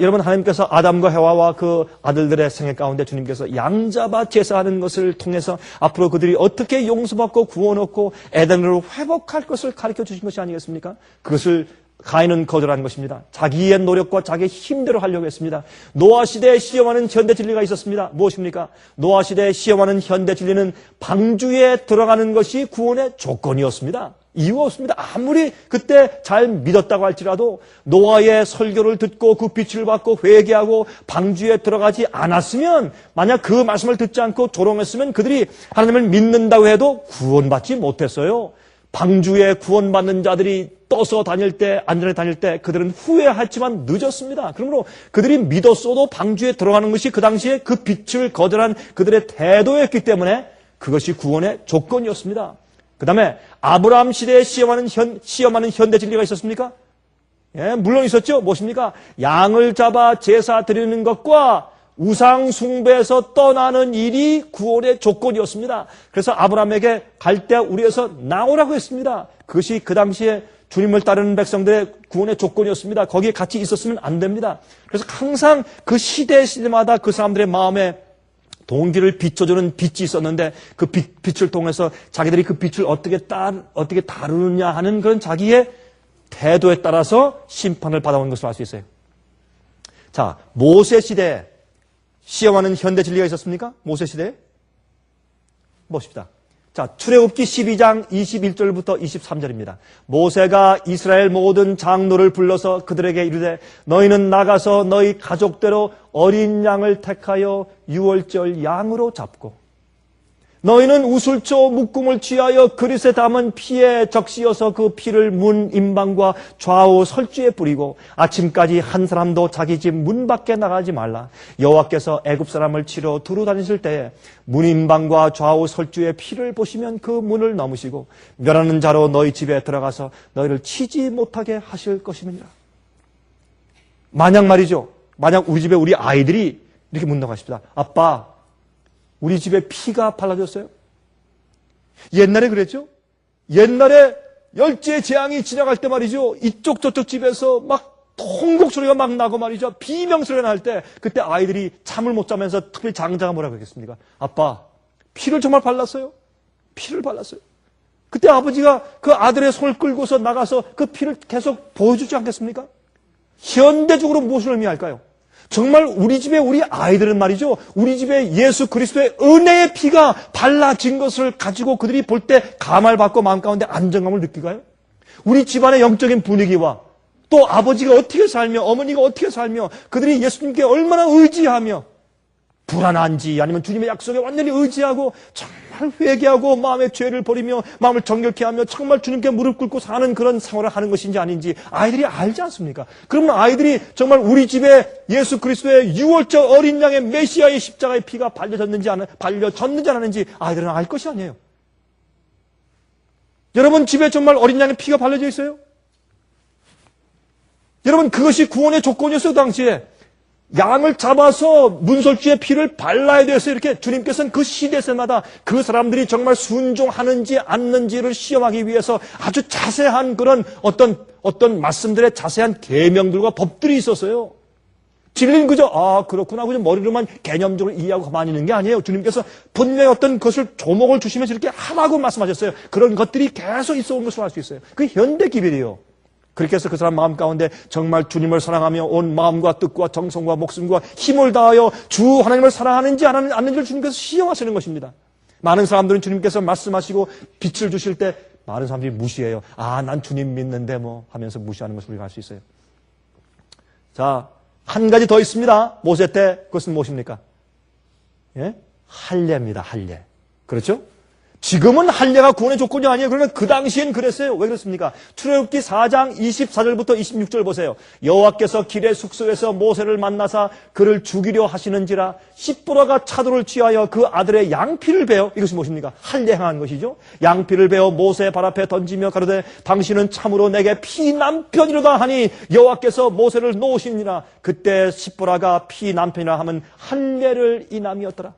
여러분, 하나님께서 아담과 해와와 그 아들들의 생애 가운데 주님께서 양잡아 제사하는 것을 통해서 앞으로 그들이 어떻게 용서받고 구원 얻고 에덴으로 회복할 것을 가르쳐 주신 것이 아니겠습니까? 그것을 가인은 거절한 것입니다. 자기의 노력과 자기의 힘대로 하려고 했습니다. 노아 시대에 시험하는 현대 진리가 있었습니다. 무엇입니까? 노아 시대에 시험하는 현대 진리는 방주에 들어가는 것이 구원의 조건이었습니다. 이유가 없습니다. 아무리 그때 잘 믿었다고 할지라도 노아의 설교를 듣고 그 빛을 받고 회개하고 방주에 들어가지 않았으면, 만약 그 말씀을 듣지 않고 조롱했으면 그들이 하나님을 믿는다고 해도 구원받지 못했어요. 방주에 구원받는 자들이 떠서 다닐 때, 안전에 다닐 때 그들은 후회했지만 늦었습니다. 그러므로 그들이 믿었어도 방주에 들어가는 것이 그 당시에 그 빛을 거절한 그들의 태도였기 때문에 그것이 구원의 조건이었습니다. 그 다음에 아브라함 시대에 시험하는 현대 진리가 있었습니까? 예, 물론 있었죠. 무엇입니까? 양을 잡아 제사 드리는 것과 우상 숭배에서 떠나는 일이 구원의 조건이었습니다. 그래서 아브라함에게 갈대아 우리에서 나오라고 했습니다. 그것이 그 당시에 주님을 따르는 백성들의 구원의 조건이었습니다. 거기에 같이 있었으면 안 됩니다. 그래서 항상 그 시대마다 그 사람들의 마음에 동기를 비춰주는 빛이 있었는데, 그 빛을 통해서 자기들이 그 빛을 어떻게 다루느냐 하는 그런 자기의 태도에 따라서 심판을 받아오는 것을 알 수 있어요. 자, 모세 시대에 시험하는 현대 진리가 있었습니까? 모세 시대에? 보십시다. 자, 출애굽기 12장 21절부터 23절입니다. 모세가 이스라엘 모든 장로를 불러서 그들에게 이르되 너희는 나가서 너희 가족대로 어린 양을 택하여 유월절 양으로 잡고 너희는 우슬초 묶음을 취하여 그릇에 담은 피에 적시어서 그 피를 문 임방과 좌우 설주에 뿌리고 아침까지 한 사람도 자기 집 문 밖에 나가지 말라. 여호와께서 애굽 사람을 치러 두루 다니실 때에 문 임방과 좌우 설주의 피를 보시면 그 문을 넘으시고 멸하는 자로 너희 집에 들어가서 너희를 치지 못하게 하실 것임이니라. 만약 말이죠. 만약 우리 집에 우리 아이들이 이렇게 묻는다고 하십시다. 아빠, 우리 집에 피가 발라졌어요? 옛날에 그랬죠? 옛날에 열째 재앙이 지나갈 때 말이죠. 이쪽 저쪽 집에서 막 통곡 소리가 막 나고 말이죠. 비명 소리가 날 때 그때 아이들이 잠을 못 자면서, 특별히 장자가 뭐라고 했겠습니까? 아빠, 피를 정말 발랐어요? 피를 발랐어요. 그때 아버지가 그 아들의 손을 끌고서 나가서 그 피를 계속 보여주지 않겠습니까? 현대적으로 무엇을 의미할까요? 정말 우리 집에 우리 아이들은 말이죠. 우리 집에 예수 그리스도의 은혜의 피가 발라진 것을 가지고 그들이 볼 때 감화를 받고 마음 가운데 안정감을 느끼가요? 우리 집안의 영적인 분위기와 또 아버지가 어떻게 살며 어머니가 어떻게 살며 그들이 예수님께 얼마나 의지하며 불안한지, 아니면 주님의 약속에 완전히 의지하고 정말 회개하고 마음의 죄를 버리며 마음을 정결케 하며 정말 주님께 무릎 꿇고 사는 그런 생활을 하는 것인지 아닌지 아이들이 알지 않습니까? 그러면 아이들이 정말 우리 집에 예수 그리스도의 유월절 어린 양의 메시아의 십자가의 피가 발려졌는지 안 하는지 아이들은 알 것이 아니에요. 여러분 집에 정말 어린 양의 피가 발려져 있어요? 여러분, 그것이 구원의 조건이었어요. 당시에 양을 잡아서 문설주의 피를 발라야 돼서 이렇게 주님께서는 그 시대세마다 그 사람들이 정말 순종하는지 않는지를 시험하기 위해서 아주 자세한 그런 어떤 말씀들의 자세한 계명들과 법들이 있었어요. 진리는 그저 그렇구나 그저 머리로만 개념적으로 이해하고 가만히 있는 게 아니에요. 주님께서 분명히 어떤 것을 조목을 주시면서 이렇게 하라고 말씀하셨어요. 그런 것들이 계속 있어 온 것을 알 수 있어요. 그게 현대 기별이에요. 그렇게 해서 그 사람 마음 가운데 정말 주님을 사랑하며 온 마음과 뜻과 정성과 목숨과 힘을 다하여 주 하나님을 사랑하는지 안 하는지를 주님께서 시험하시는 것입니다. 많은 사람들은 주님께서 말씀하시고 빛을 주실 때 많은 사람들이 무시해요. 난 주님 믿는데 뭐 하면서 무시하는 것을 우리가 알 수 있어요. 자, 한 가지 더 있습니다. 모세 때 그것은 무엇입니까? 예? 할례입니다. 할례. 그렇죠? 지금은 할례가 구원의 조건이 아니에요. 그러나 그 당시엔 그랬어요. 왜 그렇습니까? 출애굽기 4장 24절부터 26절 보세요. 여호와께서 길의 숙소에서 모세를 만나사 그를 죽이려 하시는지라 십보라가 차도를 취하여 그 아들의 양피를 베어, 이것이 무엇입니까? 할례 행한 것이죠. 양피를 베어 모세 발 앞에 던지며 가로되 당신은 참으로 내게 피남편이로다 하니 여호와께서 모세를 놓으시니라. 그때 십보라가 피남편이라 하면 할례를 인함이었더라.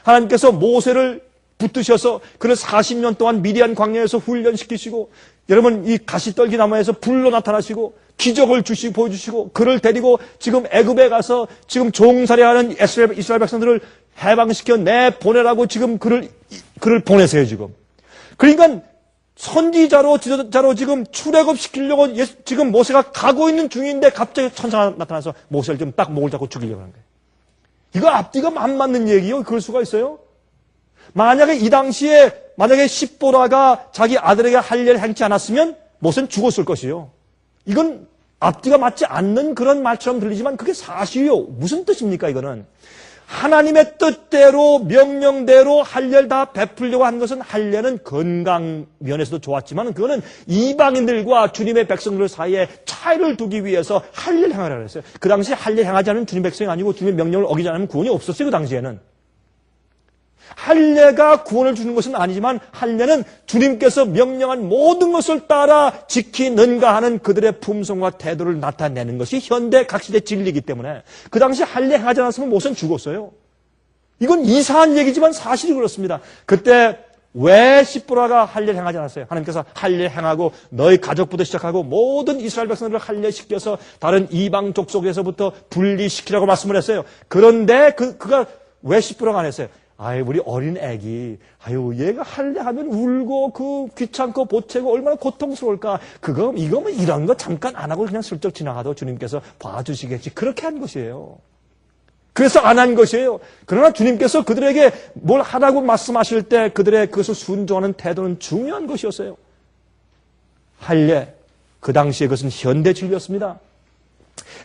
하나님께서 모세를 붙드셔서 그를 40년 동안 미디안 광야에서 훈련시키시고, 여러분 이 가시떨기 나무에서 불로 나타나시고 기적을 보여주시고 그를 데리고 지금 애굽에 가서 지금 종살이하는 이스라엘 백성들을 해방시켜 내보내라고 지금 그를 보내세요 지금. 그러니까 선지자로 지도자로 지금 출애굽시키려고 지금 모세가 가고 있는 중인데 갑자기 천사가 나타나서 모세를 지금 딱 목을 잡고 죽이려고 하는 거예요. 이거 앞뒤가 안 맞는 얘기요. 그럴 수가 있어요? 만약에 이 당시에 만약에 십보라가 자기 아들에게 할례를 행치 않았으면 모세는 죽었을 것이요. 이건 앞뒤가 맞지 않는 그런 말처럼 들리지만 그게 사실이요. 무슨 뜻입니까 이거는? 하나님의 뜻대로 명령대로 할례를 다 베풀려고 한 것은, 할례는 건강 면에서도 좋았지만 그거는 이방인들과 주님의 백성들 사이에 차이를 두기 위해서 할례를 행하라고 했어요. 그 당시에 할례 행하지 않은 주님 백성이 아니고 주님의 명령을 어기지 않으면 구원이 없었어요. 그 당시에는. 할례가 구원을 주는 것은 아니지만 할례는 주님께서 명령한 모든 것을 따라 지키는가 하는 그들의 품성과 태도를 나타내는 것이 현대 각시대 진리이기 때문에 그 당시 할례 행하지 않았으면 모세는 죽었어요. 이건 이상한 얘기지만 사실이 그렇습니다. 그때 왜 십보라가 할례를 행하지 않았어요? 하나님께서 할례 행하고 너희 가족부터 시작하고 모든 이스라엘 백성들을 할례시켜서 다른 이방 족속에서부터 분리시키라고 말씀을 했어요. 그런데 그가 왜 십보라가 안 했어요? 아유, 우리 어린 애기, 얘가 할례하면 울고 귀찮고 보채고 얼마나 고통스러울까. 이거면 이런 거 잠깐 안 하고 그냥 슬쩍 지나가도 주님께서 봐주시겠지. 그렇게 한 것이에요. 그래서 안 한 것이에요. 그러나 주님께서 그들에게 뭘 하라고 말씀하실 때 그들의 그것을 순종하는 태도는 중요한 것이었어요. 할례, 그 당시에 그것은 현대 진리였습니다.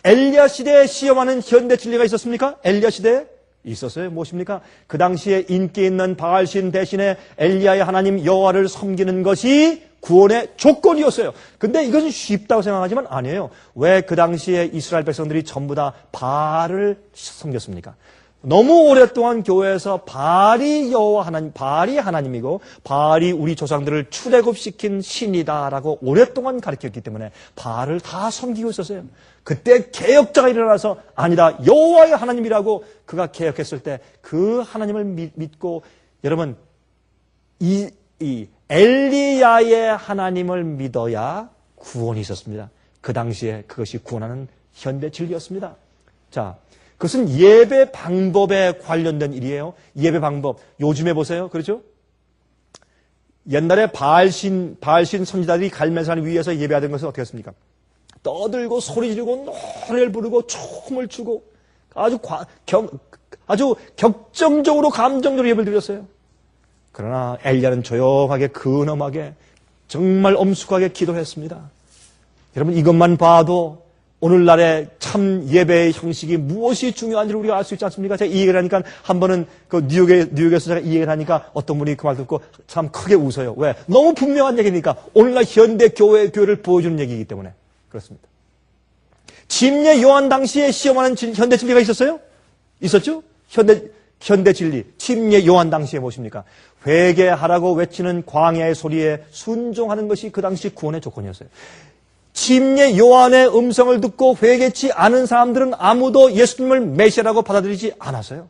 엘리야 시대에 시험하는 현대 진리가 있었습니까? 엘리야 시대에? 있었어요. 무엇입니까? 그 당시에 인기 있는 바알신 대신에 엘리야의 하나님 여호와를 섬기는 것이 구원의 조건이었어요. 근데 이것은 쉽다고 생각하지만 아니에요. 왜 그 당시에 이스라엘 백성들이 전부 다 바알을 섬겼습니까? 너무 오랫동안 교회에서 바알이 여호와 하나님, 바알이 하나님이고 바알이 우리 조상들을 출애굽시킨 신이다라고 오랫동안 가르쳤기 때문에 바알을 다 섬기고 있었어요. 그때 개혁자가 일어나서 아니다, 여호와의 하나님이라고 그가 개혁했을 때 그 하나님을 믿고, 여러분 이 엘리야의 하나님을 믿어야 구원이 있었습니다. 그 당시에 그것이 구원하는 현대 진리였습니다. 자, 그것은 예배 방법에 관련된 일이에요. 예배 방법. 요즘에 보세요. 그렇죠? 옛날에 바알신 선지자들이 갈멜산 위에서 예배하던 것은 어떻게 했습니까? 떠들고 소리 지르고 노래를 부르고 춤을 추고 아주 격정적으로 감정적으로 예배를 드렸어요. 그러나 엘리야는 조용하게 근엄하게 정말 엄숙하게 기도했습니다. 여러분 이것만 봐도 오늘날의 참 예배의 형식이 무엇이 중요한지를 우리가 알 수 있지 않습니까? 제가 이 얘기를 하니까 한 번은 그 뉴욕에서 제가 이 얘기를 하니까 어떤 분이 그 말 듣고 참 크게 웃어요. 왜? 너무 분명한 얘기니까. 오늘날 현대 교회를 보여주는 얘기이기 때문에 그렇습니다. 침례 요한 당시에 시험하는 현대 진리가 있었어요? 있었죠? 현대 진리. 침례 요한 당시에 무엇입니까? 회개하라고 외치는 광야의 소리에 순종하는 것이 그 당시 구원의 조건이었어요. 침례 요한의 음성을 듣고 회개치 않은 사람들은 아무도 예수님을 메시아라고 받아들이지 않았어요.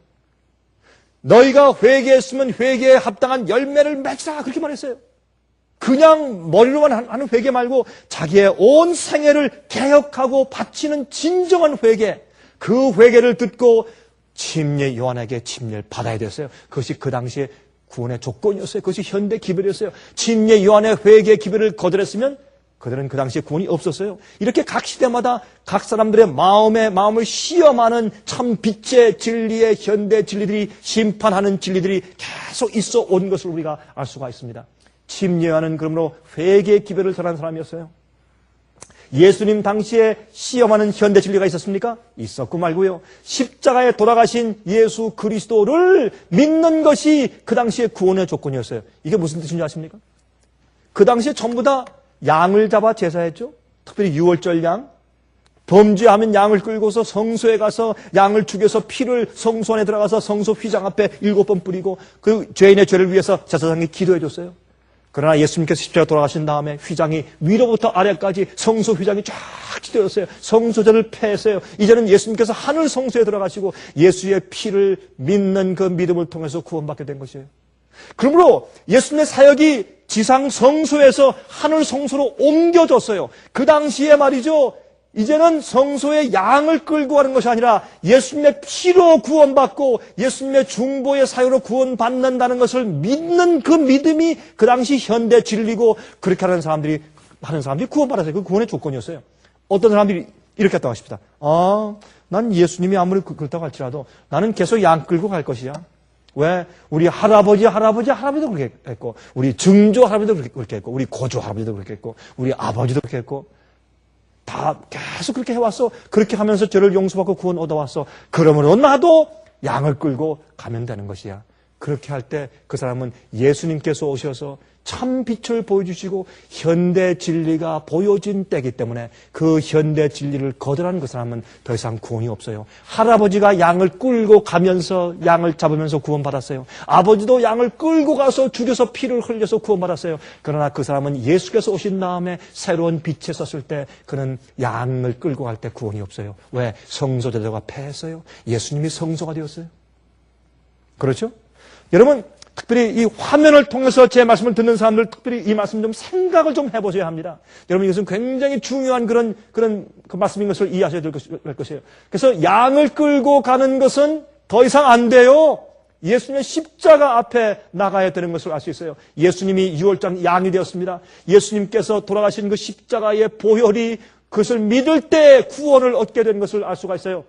너희가 회개했으면 회개에 합당한 열매를 맺자, 그렇게 말했어요. 그냥 머리로만 하는 회개 말고 자기의 온 생애를 개혁하고 바치는 진정한 회개, 그 회개를 듣고 침례 요한에게 침례를 받아야 됐어요. 그것이 그 당시에 구원의 조건이었어요. 그것이 현대 기별이었어요. 침례 요한의 회개 기별을 거절했으면 그들은 그 당시에 구원이 없었어요. 이렇게 각 시대마다 각 사람들의 마음을 시험하는 참 빛의 진리의 현대 진리들이, 심판하는 진리들이 계속 있어 온 것을 우리가 알 수가 있습니다. 침례 요한은 그러므로 회개의 기별을 전한 사람이었어요. 예수님 당시에 시험하는 현대 진리가 있었습니까? 있었고 말고요. 십자가에 돌아가신 예수 그리스도를 믿는 것이 그 당시의 구원의 조건이었어요. 이게 무슨 뜻인지 아십니까? 그 당시에 전부 다 양을 잡아 제사했죠. 특별히 유월절 양. 범죄하면 양을 끌고서 성소에 가서 양을 죽여서 피를 성소 안에 들어가서 성소 휘장 앞에 7번 뿌리고 그 죄인의 죄를 위해서 제사장이 기도해 줬어요. 그러나 예수님께서 십자가에 돌아가신 다음에 휘장이 위로부터 아래까지 성소 휘장이 쫙 찢어졌어요. 성소제를 폐했어요. 이제는 예수님께서 하늘 성소에 들어가시고 예수의 피를 믿는 그 믿음을 통해서 구원받게 된 것이에요. 그러므로 예수님의 사역이 지상 성소에서 하늘 성소로 옮겨졌어요. 그 당시에 말이죠. 이제는 성소에 양을 끌고 가는 것이 아니라 예수님의 피로 구원받고 예수님의 중보의 사유로 구원받는다는 것을 믿는 그 믿음이 그 당시 현대 진리고 그렇게 하는 사람들이 구원받았어요. 그 구원의 조건이었어요. 어떤 사람들이 이렇게 했다고 하십니다. 난 예수님이 아무리 그렇다고 할지라도 나는 계속 양 끌고 갈 것이야. 왜? 우리 할아버지도 그렇게 했고, 우리 증조 할아버지도 그렇게 했고, 우리 고조 할아버지도 그렇게 했고, 우리 아버지도 그렇게 했고, 다 계속 그렇게 해왔어. 그렇게 하면서 죄를 용서받고 구원 얻어왔어. 그러므로 나도 양을 끌고 가면 되는 것이야. 그렇게 할 때 그 사람은 예수님께서 오셔서 참 빛을 보여주시고 현대 진리가 보여진 때이기 때문에 그 현대 진리를 거절하는 그 사람은 더 이상 구원이 없어요. 할아버지가 양을 끌고 가면서 양을 잡으면서 구원받았어요. 아버지도 양을 끌고 가서 죽여서 피를 흘려서 구원받았어요. 그러나 그 사람은 예수께서 오신 다음에 새로운 빛에 섰을 때 그는 양을 끌고 갈 때 구원이 없어요. 왜? 성소제도가 폐했어요. 예수님이 성소가 되었어요. 그렇죠? 여러분, 특별히 이 화면을 통해서 제 말씀을 듣는 사람들 특별히 이 말씀 좀 생각을 좀 해보셔야 합니다. 여러분, 이것은 굉장히 중요한 그런 그 말씀인 것을 이해하셔야 될 것이에요. 그래서 양을 끌고 가는 것은 더 이상 안 돼요. 예수님의 십자가 앞에 나가야 되는 것을 알 수 있어요. 예수님이 유월장 양이 되었습니다. 예수님께서 돌아가신 그 십자가의 보혈이 그것을 믿을 때 구원을 얻게 되는 것을 알 수가 있어요.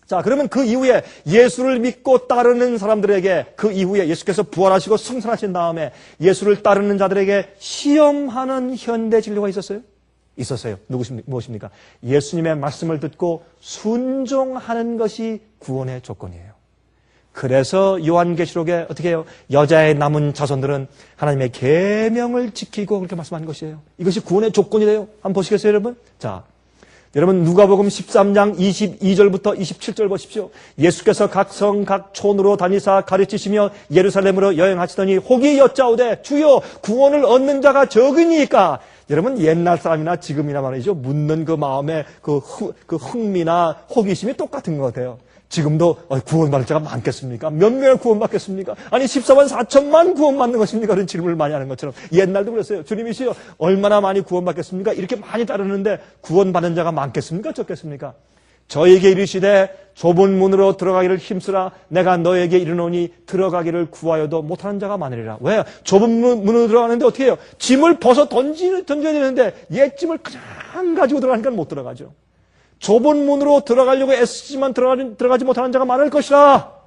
자, 그러면 그 이후에 예수를 믿고 따르는 사람들에게 그 이후에 예수께서 부활하시고 승천하신 다음에 예수를 따르는 자들에게 시험하는 현대 진리가 있었어요? 있었어요. 무엇입니까? 예수님의 말씀을 듣고 순종하는 것이 구원의 조건이에요. 그래서 요한계시록에 어떻게 해요? 여자의 남은 자손들은 하나님의 계명을 지키고 그렇게 말씀하는 것이에요. 이것이 구원의 조건이 돼요. 한번 보시겠어요, 여러분? 자, 여러분 누가복음 13장 22절부터 27절 보십시오. 예수께서 각 성 각 촌으로 다니사 가르치시며 예루살렘으로 여행하시더니 혹이 여짜오되 주여 구원을 얻는 자가 적으니까. 여러분 옛날 사람이나 지금이나 말이죠. 묻는 그 마음의 그 흥미나 호기심이 똑같은 것 같아요. 지금도 구원받을 자가 많겠습니까? 몇 명을 구원받겠습니까? 아니 14만 4천만 구원받는 것입니까? 그런 질문을 많이 하는 것처럼 옛날도 그랬어요. 주님이시여 얼마나 많이 구원받겠습니까? 이렇게 많이 따르는데 구원받는 자가 많겠습니까? 적겠습니까? 저에게 이르시되 좁은 문으로 들어가기를 힘쓰라. 내가 너에게 이르노니 들어가기를 구하여도 못하는 자가 많으리라. 왜? 좁은 문으로 들어가는데 어떻게 해요? 짐을 벗어 던져야 되는데 옛짐을 그냥 가지고 들어가니까 못 들어가죠. 좁은 문으로 들어가려고 애쓰지만 들어가지 못하는 자가 많을 것이라.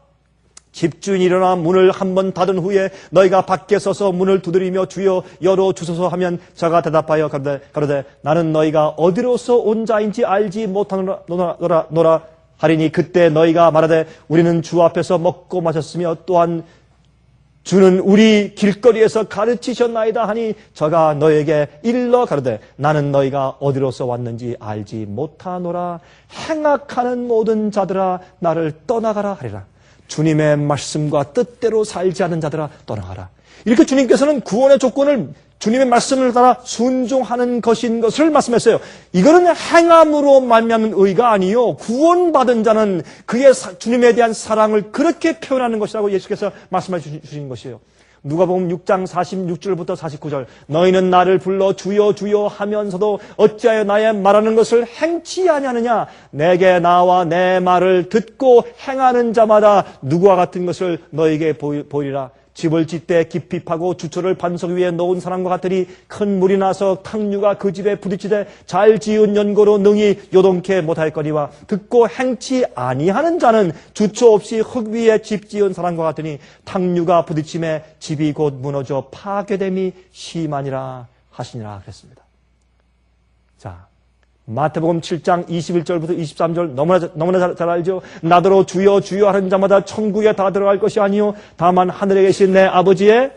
집주인이 일어나 문을 한번 닫은 후에 너희가 밖에 서서 문을 두드리며 주여 열어주소서 하면 저가 대답하여 가로되 나는 너희가 어디로서 온 자인지 알지 못하노라 하리니 그때 너희가 말하되 우리는 주 앞에서 먹고 마셨으며 또한 주는 우리 길거리에서 가르치셨나이다 하니 저가 너에게 일러 가로되 나는 너희가 어디로서 왔는지 알지 못하노라. 행악하는 모든 자들아 나를 떠나가라 하리라. 주님의 말씀과 뜻대로 살지 않는 자들아 떠나가라. 이렇게 주님께서는 구원의 조건을 주님의 말씀을 따라 순종하는 것인 것을 말씀했어요. 이거는 행함으로 말미암은 의가 아니요 구원받은 자는 그의 주님에 대한 사랑을 그렇게 표현하는 것이라고 예수께서 말씀해 주신 것이에요. 누가복음 6장 46절부터 49절 너희는 나를 불러 주여 주여 하면서도 어찌하여 나의 말하는 것을 행치 아니하느냐. 내게 나와 내 말을 듣고 행하는 자마다 누구와 같은 것을 너에게 보이리라. 집을 짓되 깊이 파고 주초를 반석 위에 놓은 사람과 같으니 큰 물이 나서 탕류가 그 집에 부딪히되 잘 지은 연고로 능히 요동케 못할거니와 듣고 행치 아니하는 자는 주초 없이 흙 위에 집 지은 사람과 같으니 탕류가 부딪힘에 집이 곧 무너져 파괴됨이 심하니라 하시니라 그랬습니다. 자, 마태복음 7장 21절부터 23절 너무나 잘 알죠. 나더러 주여 주여 하는 자마다 천국에 다 들어갈 것이 아니요 다만 하늘에 계신 내 아버지의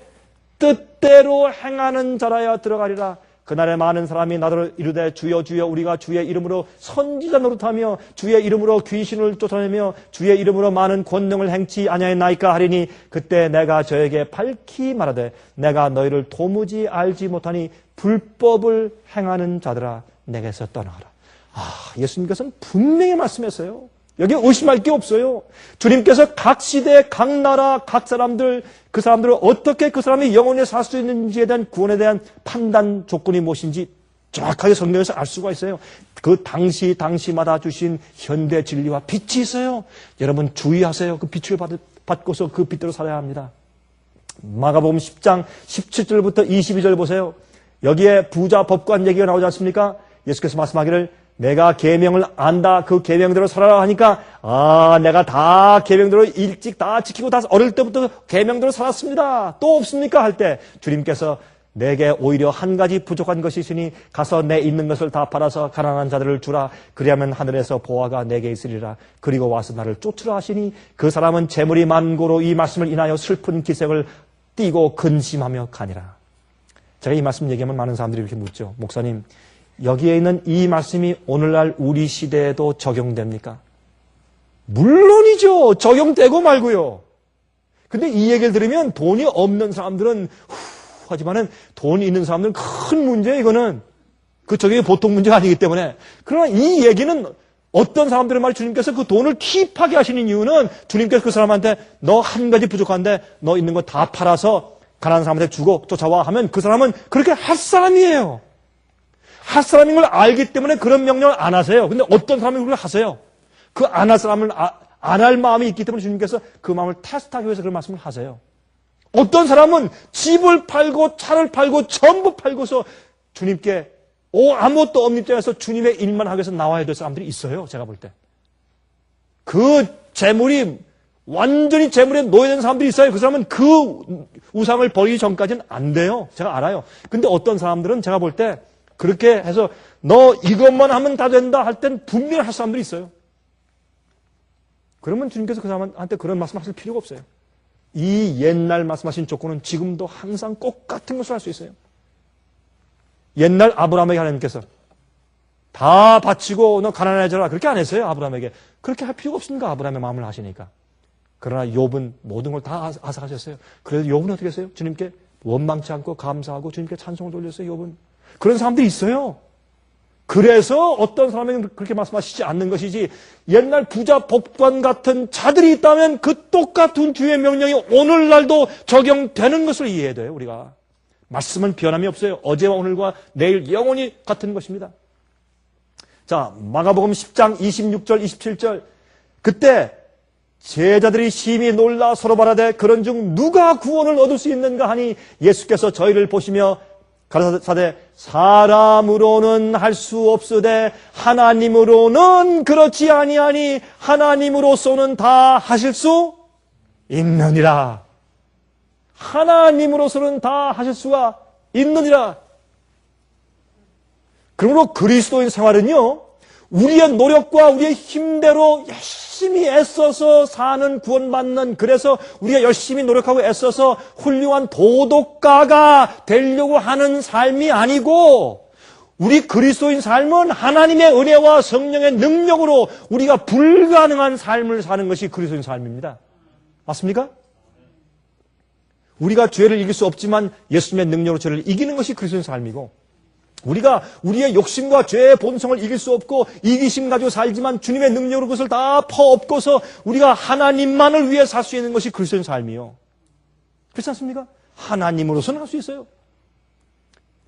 뜻대로 행하는 자라야 들어가리라. 그날에 많은 사람이 나더러 이르되 주여 주여 우리가 주의 이름으로 선지자 노릇하며 주의 이름으로 귀신을 쫓아내며 주의 이름으로 많은 권능을 행치 아니하였나이까 하리니 그때 내가 저에게 밝히 말하되 내가 너희를 도무지 알지 못하니 불법을 행하는 자들아 내게서 떠나가라. 예수님께서는 분명히 말씀했어요. 여기 의심할 게 없어요. 주님께서 각 시대, 각 나라, 각 사람들, 그 사람들을 어떻게 그 사람이 영원히 살 수 있는지에 대한 구원에 대한 판단 조건이 무엇인지 정확하게 성경에서 알 수가 있어요. 그 당시마다 주신 현대 진리와 빛이 있어요. 여러분 주의하세요. 그 빛을 받고서 그 빛대로 살아야 합니다. 마가복음 10장 17절부터 22절 보세요. 여기에 부자 법관 얘기가 나오지 않습니까? 예수께서 말씀하기를 내가 계명을 안다. 그 계명대로 살아라 하니까 내가 다 계명대로 일찍 다 지키고 다 어릴 때부터 계명대로 살았습니다. 또 없습니까? 할 때 주님께서 내게 오히려 한 가지 부족한 것이 있으니 가서 내 있는 것을 다 팔아서 가난한 자들을 주라. 그리하면 하늘에서 보화가 내게 있으리라. 그리고 와서 나를 쫓으라 하시니 그 사람은 재물이 많고로 이 말씀을 인하여 슬픈 기색을 띠고 근심하며 가니라. 제가 이 말씀 얘기하면 많은 사람들이 이렇게 묻죠. 목사님, 여기에 있는 이 말씀이 오늘날 우리 시대에도 적용됩니까? 물론이죠. 적용되고 말고요. 근데 이 얘기를 들으면 돈이 없는 사람들은 하지만은 돈이 있는 사람들은 큰 문제예요. 이거는 그 적용이 보통 문제가 아니기 때문에. 그러나 이 얘기는 어떤 사람들의 말 주님께서 그 돈을 킵하게 하시는 이유는 주님께서 그 사람한테 너 한 가지 부족한데 너 있는 거 다 팔아서 가난한 사람한테 주고 쫓아와 하면 그 사람은 그렇게 할 사람이에요. 할 사람인 걸 알기 때문에 그런 명령을 안 하세요. 근데 어떤 사람이 그걸 하세요? 그 안 할 사람을 안 할 마음이 있기 때문에 주님께서 그 마음을 테스트하기 위해서 그런 말씀을 하세요. 어떤 사람은 집을 팔고 차를 팔고 전부 팔고서 주님께 아무것도 없는 입장에서 주님의 일만 하기 위해서 나와야 될 사람들이 있어요. 제가 볼 때. 그 재물이 완전히 재물에 노예된 사람들이 있어요. 그 사람은 그 우상을 버리기 전까지는 안 돼요. 제가 알아요. 근데 어떤 사람들은 제가 볼 때 그렇게 해서 너 이것만 하면 다 된다 할 땐 분명히 할 사람들이 있어요. 그러면 주님께서 그 사람한테 그런 말씀하실 필요가 없어요. 이 옛날 말씀하신 조건은 지금도 항상 똑같은 것을 할 수 있어요. 옛날 아브라함에게 하나님께서 다 바치고 너 가난해져라 그렇게 안 했어요. 아브라함에게. 그렇게 할 필요가 없습니까? 아브라함의 마음을 아시니까. 그러나 욥은 모든 걸 다 아삭하셨어요. 그래서 욥은 어떻게 했어요? 주님께 원망치 않고 감사하고 주님께 찬송을 돌렸어요. 욥은. 그런 사람들이 있어요. 그래서 어떤 사람에게는 그렇게 말씀하시지 않는 것이지 옛날 부자 법관 같은 자들이 있다면 그 똑같은 주의 명령이 오늘날도 적용되는 것을 이해해야 돼요. 우리가. 말씀은 변함이 없어요. 어제와 오늘과 내일 영원히 같은 것입니다. 자, 마가복음 10장 26절 27절 그때 제자들이 심히 놀라 서로 말하되 그런 중 누가 구원을 얻을 수 있는가 하니 예수께서 저희를 보시며 가라사대 사람으로는 할 수 없으되 하나님으로는 그렇지 아니하니 하나님으로서는 다 하실 수 있느니라. 하나님으로서는 다 하실 수가 있느니라. 그러므로 그리스도인 생활은요, 우리의 노력과 우리의 힘대로 열심히 애써서 사는 구원받는, 그래서 우리가 열심히 노력하고 애써서 훌륭한 도덕가가 되려고 하는 삶이 아니고, 우리 그리스도인 삶은 하나님의 은혜와 성령의 능력으로 우리가 불가능한 삶을 사는 것이 그리스도인 삶입니다. 맞습니까? 우리가 죄를 이길 수 없지만 예수님의 능력으로 죄를 이기는 것이 그리스도인 삶이고, 우리가 우리의 욕심과 죄의 본성을 이길 수 없고 이기심 가지고 살지만 주님의 능력으로 그것을 다 퍼엎고서 우리가 하나님만을 위해 살 수 있는 것이 그리스도인 삶이요. 그렇지 않습니까? 하나님으로서는 할 수 있어요.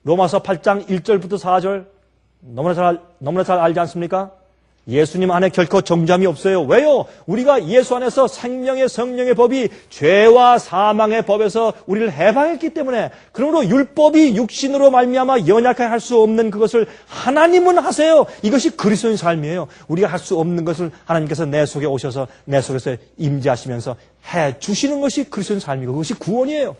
로마서 8장 1절부터 4절 너무나 잘 알지 않습니까? 예수님 안에 결코 정죄함이 없어요. 왜요? 우리가 예수 안에서 생명의 성령의 법이 죄와 사망의 법에서 우리를 해방했기 때문에, 그러므로 율법이 육신으로 말미암아 연약하게 할 수 없는 그것을 하나님은 하세요. 이것이 그리스도인 삶이에요. 우리가 할 수 없는 것을 하나님께서 내 속에 오셔서 내 속에서 임재하시면서 해 주시는 것이 그리스도인 삶이고 그것이 구원이에요.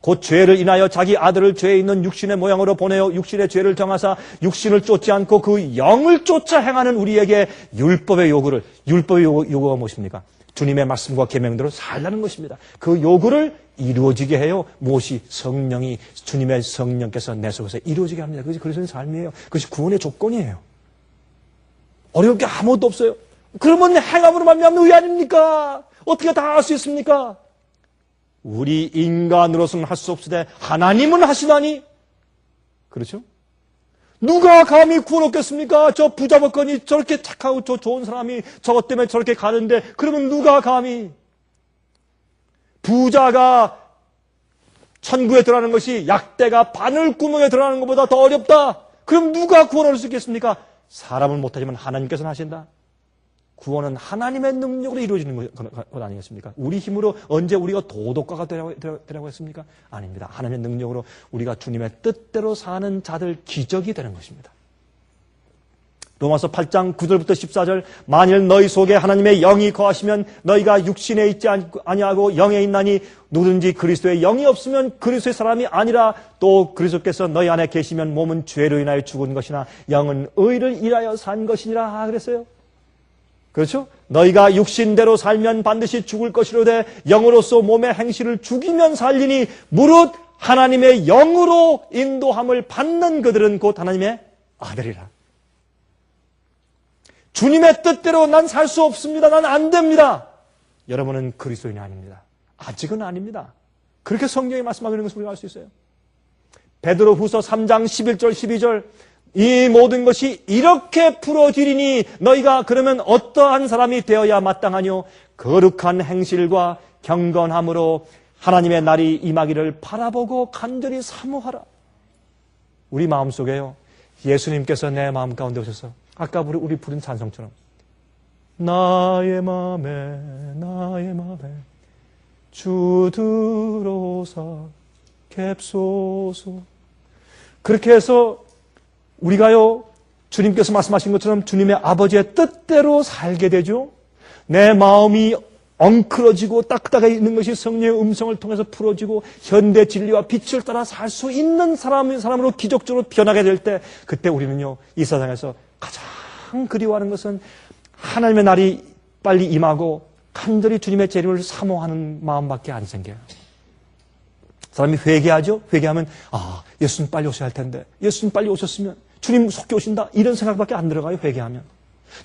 곧 죄를 인하여 자기 아들을 죄에 있는 육신의 모양으로 보내어 육신의 죄를 정하사 육신을 쫓지 않고 그 영을 쫓아 행하는 우리에게 율법의 요구가 무엇입니까? 주님의 말씀과 계명대로 살라는 것입니다. 그 요구를 이루어지게 해요. 무엇이? 성령이, 주님의 성령께서 내 속에서 이루어지게 합니다. 그것이 그리스도의 삶이에요. 그것이 구원의 조건이에요. 어려울 게 아무것도 없어요. 그러면 행함으로 말미암는 의 아닙니까? 어떻게 다 할 수 있습니까? 우리 인간으로서는 할 수 없으되 하나님은 하시나니. 그렇죠? 누가 감히 구원 얻겠습니까? 저 부자복권이 저렇게 착하고 저 좋은 사람이 저것 때문에 저렇게 가는데 그러면 누가 감히? 부자가 천국에 들어가는 것이 약대가 바늘구멍에 들어가는 것보다 더 어렵다. 그럼 누가 구원 얻을 수 있겠습니까? 사람은 못하지만 하나님께서는 하신다. 구원은 하나님의 능력으로 이루어지는 것 아니겠습니까? 우리 힘으로 언제 우리가 도덕가가 되라고 했습니까? 아닙니다. 하나님의 능력으로 우리가 주님의 뜻대로 사는 자들 기적이 되는 것입니다. 로마서 8장 9절부터 14절 만일 너희 속에 하나님의 영이 거하시면 너희가 육신에 있지 아니하고 영에 있나니 누구든지 그리스도의 영이 없으면 그리스도의 사람이 아니라 또 그리스도께서 너희 안에 계시면 몸은 죄로 인하여 죽은 것이나 영은 의를 인하여 산 것이니라 그랬어요. 그렇죠? 너희가 육신대로 살면 반드시 죽을 것이로되 영으로서 몸의 행실을 죽이면 살리니 무릇 하나님의 영으로 인도함을 받는 그들은 곧 하나님의 아들이라. 주님의 뜻대로 난 살 수 없습니다. 난 안 됩니다. 여러분은 그리스도인이 아닙니다. 아직은 아닙니다. 그렇게 성경이 말씀하고 있는 것을 우리가 알 수 있어요. 베드로후서 3장 11절 12절 이 모든 것이 이렇게 풀어지리니 너희가 그러면 어떠한 사람이 되어야 마땅하뇨? 거룩한 행실과 경건함으로 하나님의 날이 임하기를 바라보고 간절히 사모하라. 우리 마음속에요. 예수님께서 내 마음 가운데 오셔서 아까 우리 부른 찬송처럼 나의 마음에 주 들어오사 갭소서. 그렇게 해서 우리가요, 주님께서 말씀하신 것처럼 주님의 아버지의 뜻대로 살게 되죠. 내 마음이 엉클어지고 딱딱해 있는 것이 성령의 음성을 통해서 풀어지고 현대 진리와 빛을 따라 살 수 있는 사람으로 기적적으로 변하게 될 때 그때 우리는요, 이 세상에서 가장 그리워하는 것은 하나님의 날이 빨리 임하고 간절히 주님의 재림을 사모하는 마음밖에 안 생겨요. 사람이 회개하죠? 회개하면 예수님 빨리 오셔야 할 텐데 예수님 빨리 오셨으면 주님 속히 오신다 이런 생각밖에 안 들어가요. 회개하면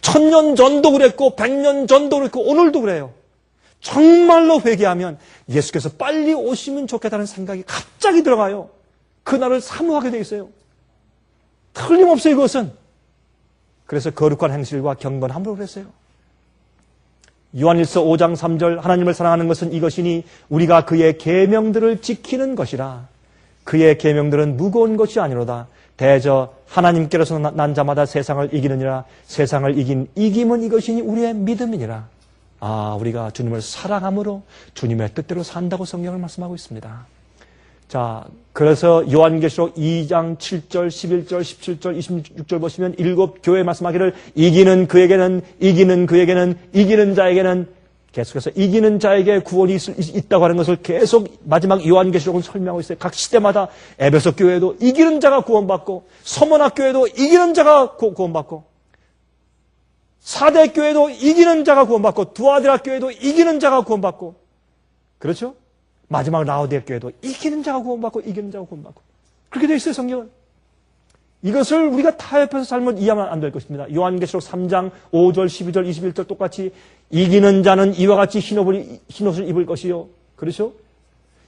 1000년 전도 그랬고 100년 전도 그랬고 오늘도 그래요. 정말로 회개하면 예수께서 빨리 오시면 좋겠다는 생각이 갑자기 들어가요. 그날을 사모하게 돼 있어요. 틀림없어요. 이것은. 그래서 거룩한 행실과 경건함으로 그랬어요. 요한일서 5장 3절 하나님을 사랑하는 것은 이것이니 우리가 그의 계명들을 지키는 것이라. 그의 계명들은 무거운 것이 아니로다. 대저 하나님께로서 난 자마다 세상을 이기느니라. 세상을 이긴 이김은 이것이니 우리의 믿음이니라. 우리가 주님을 사랑함으로 주님의 뜻대로 산다고 성경을 말씀하고 있습니다. 자, 그래서 요한계시록 2장 7절, 11절, 17절, 26절 보시면 7교회 말씀하기를 이기는 자에게는 계속해서 이기는 자에게 구원이 있다고 하는 것을 계속 마지막 요한계시록은 설명하고 있어요. 각 시대마다 에베소 교회도 이기는 자가 구원받고 서머나 교회도 이기는 자가 구원받고 사대 교회도 이기는 자가 구원받고 두아디라 교회도 이기는 자가 구원받고 그렇죠? 마지막 라오디아 교회도 이기는 자가 구원받고 그렇게 되어 있어요. 성경은. 이것을 우리가 타협해서 살면 이해하면 안 될 것입니다. 요한계시록 3장 5절 12절 21절 똑같이 이기는 자는 이와 같이 흰옷을 입을 것이요. 그렇죠?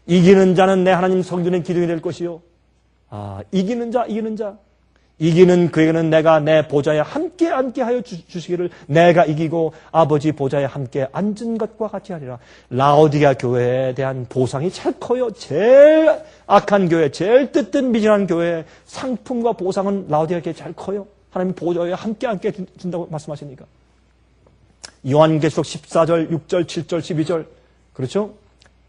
이기는 자는 내 하나님 성전의 기둥이 될 것이요. 이기는 그에게는 내가 내 보좌에 함께 앉게 하여 주시기를 내가 이기고 아버지 보좌에 함께 앉은 것과 같이 하리라. 라오디아 교회에 대한 보상이 제일 커요. 제일 악한 교회, 제일 뜨뜻 미진한 교회의 상품과 보상은 라오디아 교회에 제일 커요. 하나님 보좌에 함께 앉게 준다고 말씀하시니까. 요한계시록 14절, 6절, 7절, 12절 그렇죠?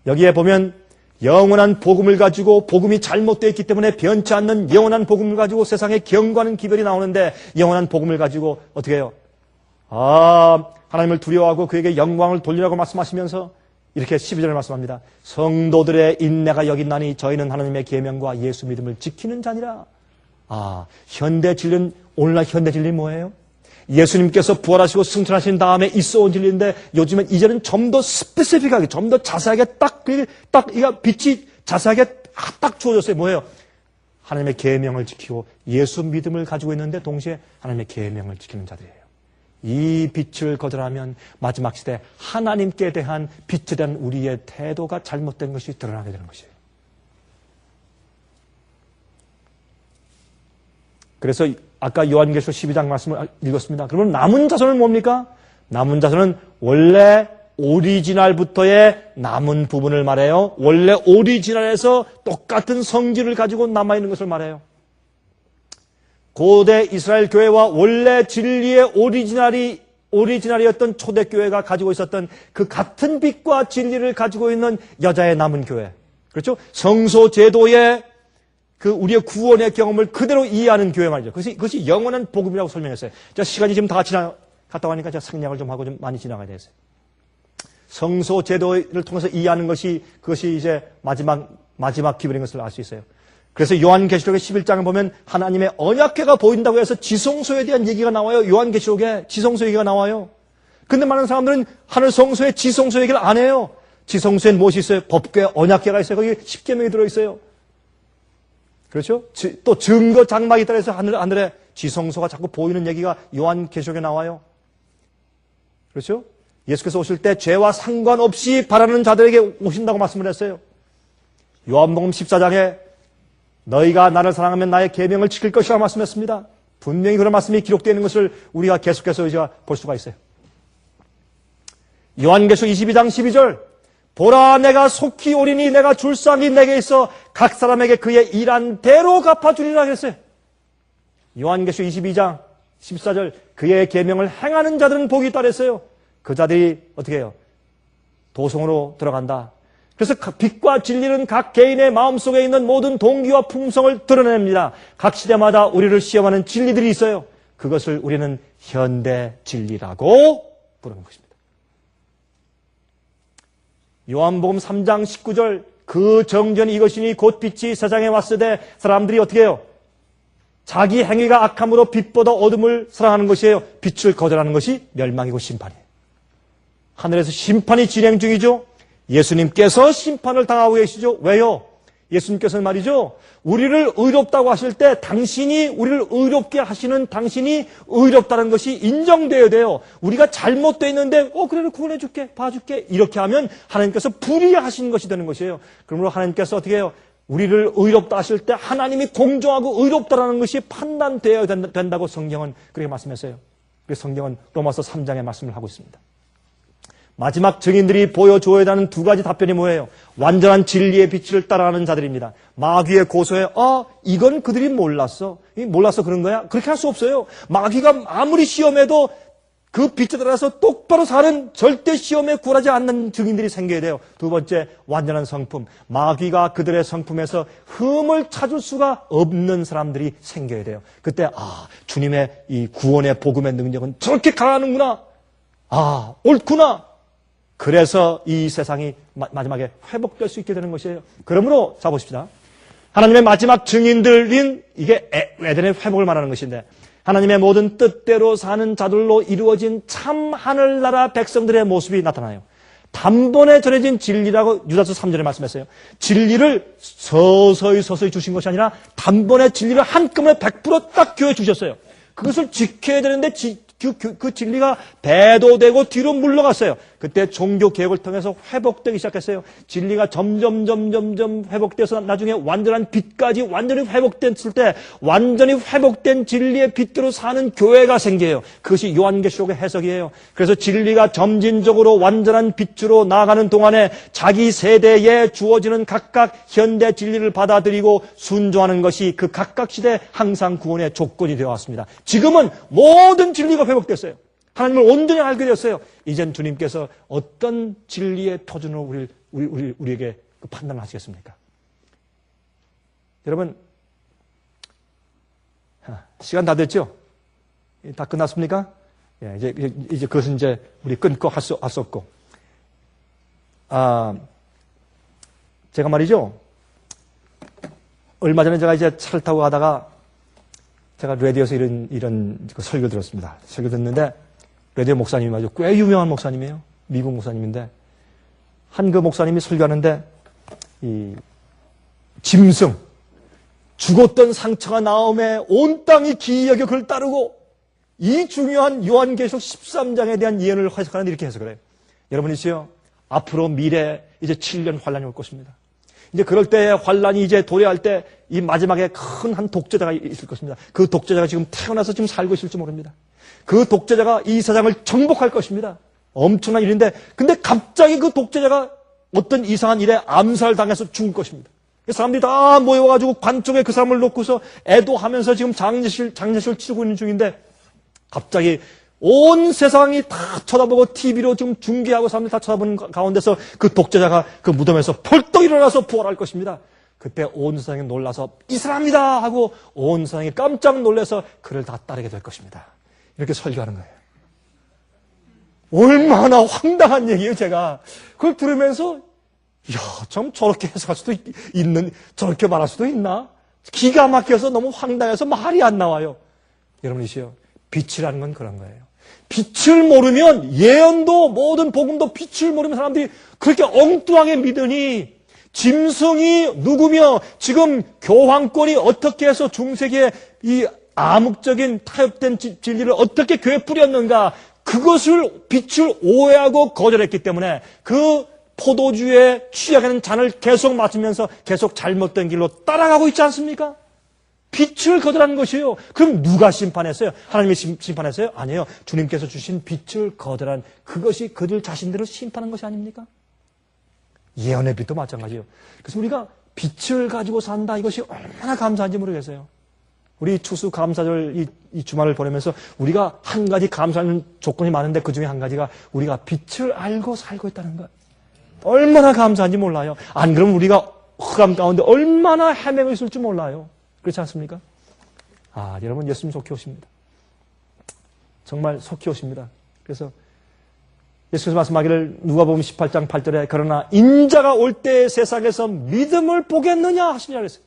여기에 보면 영원한 복음을 가지고 복음이 잘못되어 있기 때문에 변치 않는 영원한 복음을 가지고 세상의 경과는 기별이 나오는데 영원한 복음을 가지고 어떻게 해요? 하나님을 두려워하고 그에게 영광을 돌리라고 말씀하시면서 이렇게 12절을 말씀합니다. 성도들의 인내가 여긴나니 저희는 하나님의 계명과 예수 믿음을 지키는 자니라. 현대 진리는, 오늘날 현대 진리는 뭐예요? 예수님께서 부활하시고 승천하신 다음에 있어온 진리인데 요즘엔 이제는 좀 더 스페시픽하게, 좀 더 자세하게 딱 빛이 자세하게 딱 주어졌어요. 뭐예요? 하나님의 계명을 지키고 예수 믿음을 가지고 있는데 동시에 하나님의 계명을 지키는 자들이에요. 이 빛을 거절하면 마지막 시대 하나님께 대한 빛에 대한 우리의 태도가 잘못된 것이 드러나게 되는 것이에요. 그래서 아까 요한계시록 12장 말씀을 읽었습니다. 그러면 남은 자손은 뭡니까? 남은 자손은 원래 오리지널부터의 남은 부분을 말해요. 원래 오리지널에서 똑같은 성질을 가지고 남아있는 것을 말해요. 고대 이스라엘 교회와 원래 진리의 오리지널이었던 초대교회가 가지고 있었던 그 같은 빛과 진리를 가지고 있는 여자의 남은 교회. 그렇죠? 성소 제도의 우리의 구원의 경험을 그대로 이해하는 교회 말이죠. 그것이 영원한 복음이라고 설명했어요. 자, 시간이 지금 다 갔다 가니까 제가 생략을 좀 하고 좀 많이 지나가야 되겠어요. 성소 제도를 통해서 이해하는 그것이 이제 마지막 기별인 것을 알 수 있어요. 그래서 요한계시록의 11장을 보면 하나님의 언약궤가 보인다고 해서 지성소에 대한 얘기가 나와요. 요한계시록에 지성소 얘기가 나와요. 근데 많은 사람들은 하늘 성소에 지성소 얘기를 안 해요. 지성소엔 무엇이 있어요? 법궤, 언약궤가 있어요. 거기 십계명이 들어있어요. 그렇죠? 또 증거 장막이 있다 해서 하늘에 지성소가 자꾸 보이는 얘기가 요한계시록에 나와요. 그렇죠? 예수께서 오실 때 죄와 상관없이 바라는 자들에게 오신다고 말씀을 했어요. 요한복음 14장에 너희가 나를 사랑하면 나의 계명을 지킬 것이라고 말씀했습니다. 분명히 그런 말씀이 기록되어 있는 것을 우리가 계속해서 이제 볼 수가 있어요. 요한계시록 22장 12절 보라 내가 속히 오리니 내가 줄 쌍이 내게 있어 각 사람에게 그의 일한 대로 갚아주리라 그랬어요. 요한계시록 22장 14절 그의 계명을 행하는 자들은 복이 있다 그랬어요. 그 자들이 어떻게 해요? 도성으로 들어간다. 그래서 빛과 진리는 각 개인의 마음속에 있는 모든 동기와 품성을 드러냅니다. 각 시대마다 우리를 시험하는 진리들이 있어요. 그것을 우리는 현대 진리라고 부르는 것입니다. 요한복음 3장 19절 그 정전이 이것이니 곧 빛이 세상에 왔으되 사람들이 어떻게 해요? 자기 행위가 악함으로 빛보다 어둠을 사랑하는 것이에요. 빛을 거절하는 것이 멸망이고 심판이에요. 하늘에서 심판이 진행 중이죠. 예수님께서 심판을 당하고 계시죠. 왜요? 예수님께서는 말이죠. 우리를 의롭다고 하실 때 당신이 우리를 의롭게 하시는 당신이 의롭다는 것이 인정되어야 돼요. 우리가 잘못되어 있는데 그래 구원해 줄게 봐줄게 이렇게 하면 하나님께서 불의하신 것이 되는 것이에요. 그러므로 하나님께서 어떻게 해요? 우리를 의롭다 하실 때 하나님이 공정하고 의롭다라는 것이 판단되어야 된다고 성경은 그렇게 말씀했어요. 그래서 성경은 로마서 3장에 말씀을 하고 있습니다. 마지막 증인들이 보여줘야 하는 두 가지 답변이 뭐예요? 완전한 진리의 빛을 따라가는 자들입니다. 마귀의 고소에 이건 그들이 몰랐어 그런 거야? 그렇게 할 수 없어요. 마귀가 아무리 시험해도 그 빛에 따라서 똑바로 사는 절대 시험에 굴하지 않는 증인들이 생겨야 돼요. 두 번째, 완전한 성품. 마귀가 그들의 성품에서 흠을 찾을 수가 없는 사람들이 생겨야 돼요. 그때 주님의 이 구원의 복음의 능력은 저렇게 강하는구나. 옳구나. 그래서 이 세상이 마지막에 회복될 수 있게 되는 것이에요. 그러므로 자 보십시다. 하나님의 마지막 증인들인 이게 에덴의 회복을 말하는 것인데 하나님의 모든 뜻대로 사는 자들로 이루어진 참 하늘나라 백성들의 모습이 나타나요. 단번에 전해진 진리라고 유다서 3절에 말씀했어요. 진리를 서서히 주신 것이 아니라 단번에 진리를 한꺼번에 100% 딱 교회 주셨어요. 그것을 지켜야 되는데 그 진리가 배도되고 뒤로 물러갔어요. 그때 종교개혁을 통해서 회복되기 시작했어요. 진리가 점점 회복돼서 나중에 완전한 빛까지 완전히 회복됐을 때 완전히 회복된 진리의 빛대로 사는 교회가 생겨요. 그것이 요한계시록의 해석이에요. 그래서 진리가 점진적으로 완전한 빛으로 나아가는 동안에 자기 세대에 주어지는 각각 현대 진리를 받아들이고 순종하는 것이 그 각각 시대 항상 구원의 조건이 되어 왔습니다. 지금은 모든 진리가 회복됐어요. 하나님을 온전히 알게 되었어요. 이젠 주님께서 어떤 진리의 표준으로 우리에게 판단을 하시겠습니까? 여러분, 시간 다 됐죠? 다 끝났습니까? 이제 그것은 이제 우리 끊고 할 수 없고. 제가 말이죠. 얼마 전에 제가 이제 차를 타고 가다가 제가 라디오에서 이런 설교 들었습니다. 설교 듣는데 라디오 목사님이 아주 꽤 유명한 목사님이에요. 미국 목사님인데 한 그 목사님이 설교하는데 이 짐승 죽었던 상처가 나옴에 온 땅이 기이하게 그를 따르고 이 중요한 요한계시록 13장에 대한 예언을 해석하는데 이렇게 해석을 해요. 여러분이시요 앞으로 미래 이제 7년 환란이 올 것입니다. 이제 그럴 때 환란이 이제 도래할 때 이 마지막에 큰 한 독재자가 있을 것입니다. 그 독재자가 지금 태어나서 지금 살고 있을지 모릅니다. 그 독재자가 이 세상을 정복할 것입니다. 엄청난 일인데 근데 갑자기 그 독재자가 어떤 이상한 일에 암살당해서 죽을 것입니다. 사람들이 다 모여가지고 관쪽에 그 사람을 놓고서 애도하면서 지금 장례식을 치르고 있는 중인데 갑자기 온 세상이 다 쳐다보고 TV로 지금 중계하고 사람들이 다 쳐다보는 가운데서 그 독재자가 그 무덤에서 벌떡 일어나서 부활할 것입니다. 그때 온 세상이 놀라서 이 사람이다 하고 온 세상이 깜짝 놀라서 그를 다 따르게 될 것입니다. 이렇게 설교하는 거예요. 얼마나 황당한 얘기예요, 제가. 그걸 들으면서 이야, 참 저렇게 해석할 수도 있는, 저렇게 말할 수도 있나? 기가 막혀서 너무 황당해서 말이 안 나와요. 여러분이시요, 빛이라는 건 그런 거예요. 빛을 모르면 예언도 모든 복음도 빛을 모르면 사람들이 그렇게 엉뚱하게 믿으니 짐승이 누구며 지금 교황권이 어떻게 해서 중세기에 이 암흑적인 타협된 진리를 어떻게 교회에 뿌렸는가 그것을 빛을 오해하고 거절했기 때문에 그 포도주에 취하는 잔을 계속 마시면서 계속 잘못된 길로 따라가고 있지 않습니까? 빛을 거절하는 것이에요. 그럼 누가 심판했어요? 하나님이 심판했어요? 아니에요. 주님께서 주신 빛을 거절한 그것이 그들 자신들을 심판한 것이 아닙니까? 예언의 빛도 마찬가지예요. 그래서 우리가 빛을 가지고 산다 이것이 얼마나 감사한지 모르겠어요. 우리 추수 감사절 이 주말을 보내면서 우리가 한 가지 감사하는 조건이 많은데 그 중에 한 가지가 우리가 빛을 알고 살고 있다는 것. 얼마나 감사한지 몰라요. 안 그러면 우리가 흑암 가운데 얼마나 헤매고 있을지 몰라요. 그렇지 않습니까? 여러분 예수님 속히 오십니다. 정말 속히 오십니다. 그래서 예수께서 말씀하기를 누가복음 18장 8절에 그러나 인자가 올 때 세상에서 믿음을 보겠느냐 하시냐 그랬어요.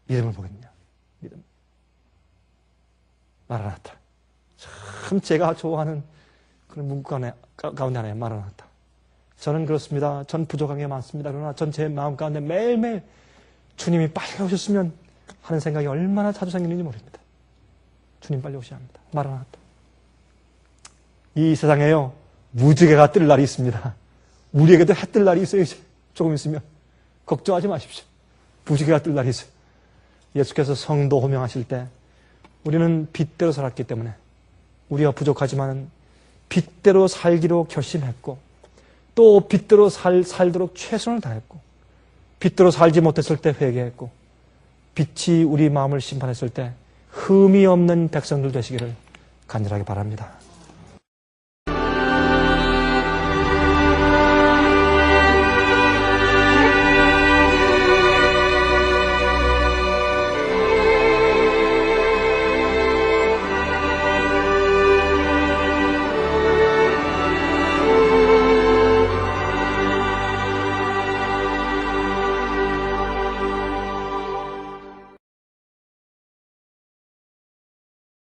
믿음을 보겠느냐. 믿음. 마라나타. 참 제가 좋아하는 그런 문구 가운데 하나예요. 마라나타. 저는 그렇습니다. 전 부족한 게 많습니다. 그러나 전 제 마음 가운데 매일매일 주님이 빨리 오셨으면 하는 생각이 얼마나 자주 생기는지 모릅니다. 주님 빨리 오셔야 합니다. 마라나타. 이 세상에요. 무지개가 뜰 날이 있습니다. 우리에게도 해 뜰 날이 있어요. 이제 조금 있으면. 걱정하지 마십시오. 무지개가 뜰 날이 있어요. 예수께서 성도 호명하실 때 우리는 빛대로 살았기 때문에 우리가 부족하지만 빛대로 살기로 결심했고 또 빛대로 살도록 최선을 다했고 빛대로 살지 못했을 때 회개했고 빛이 우리 마음을 심판했을 때 흠이 없는 백성들 되시기를 간절하게 바랍니다.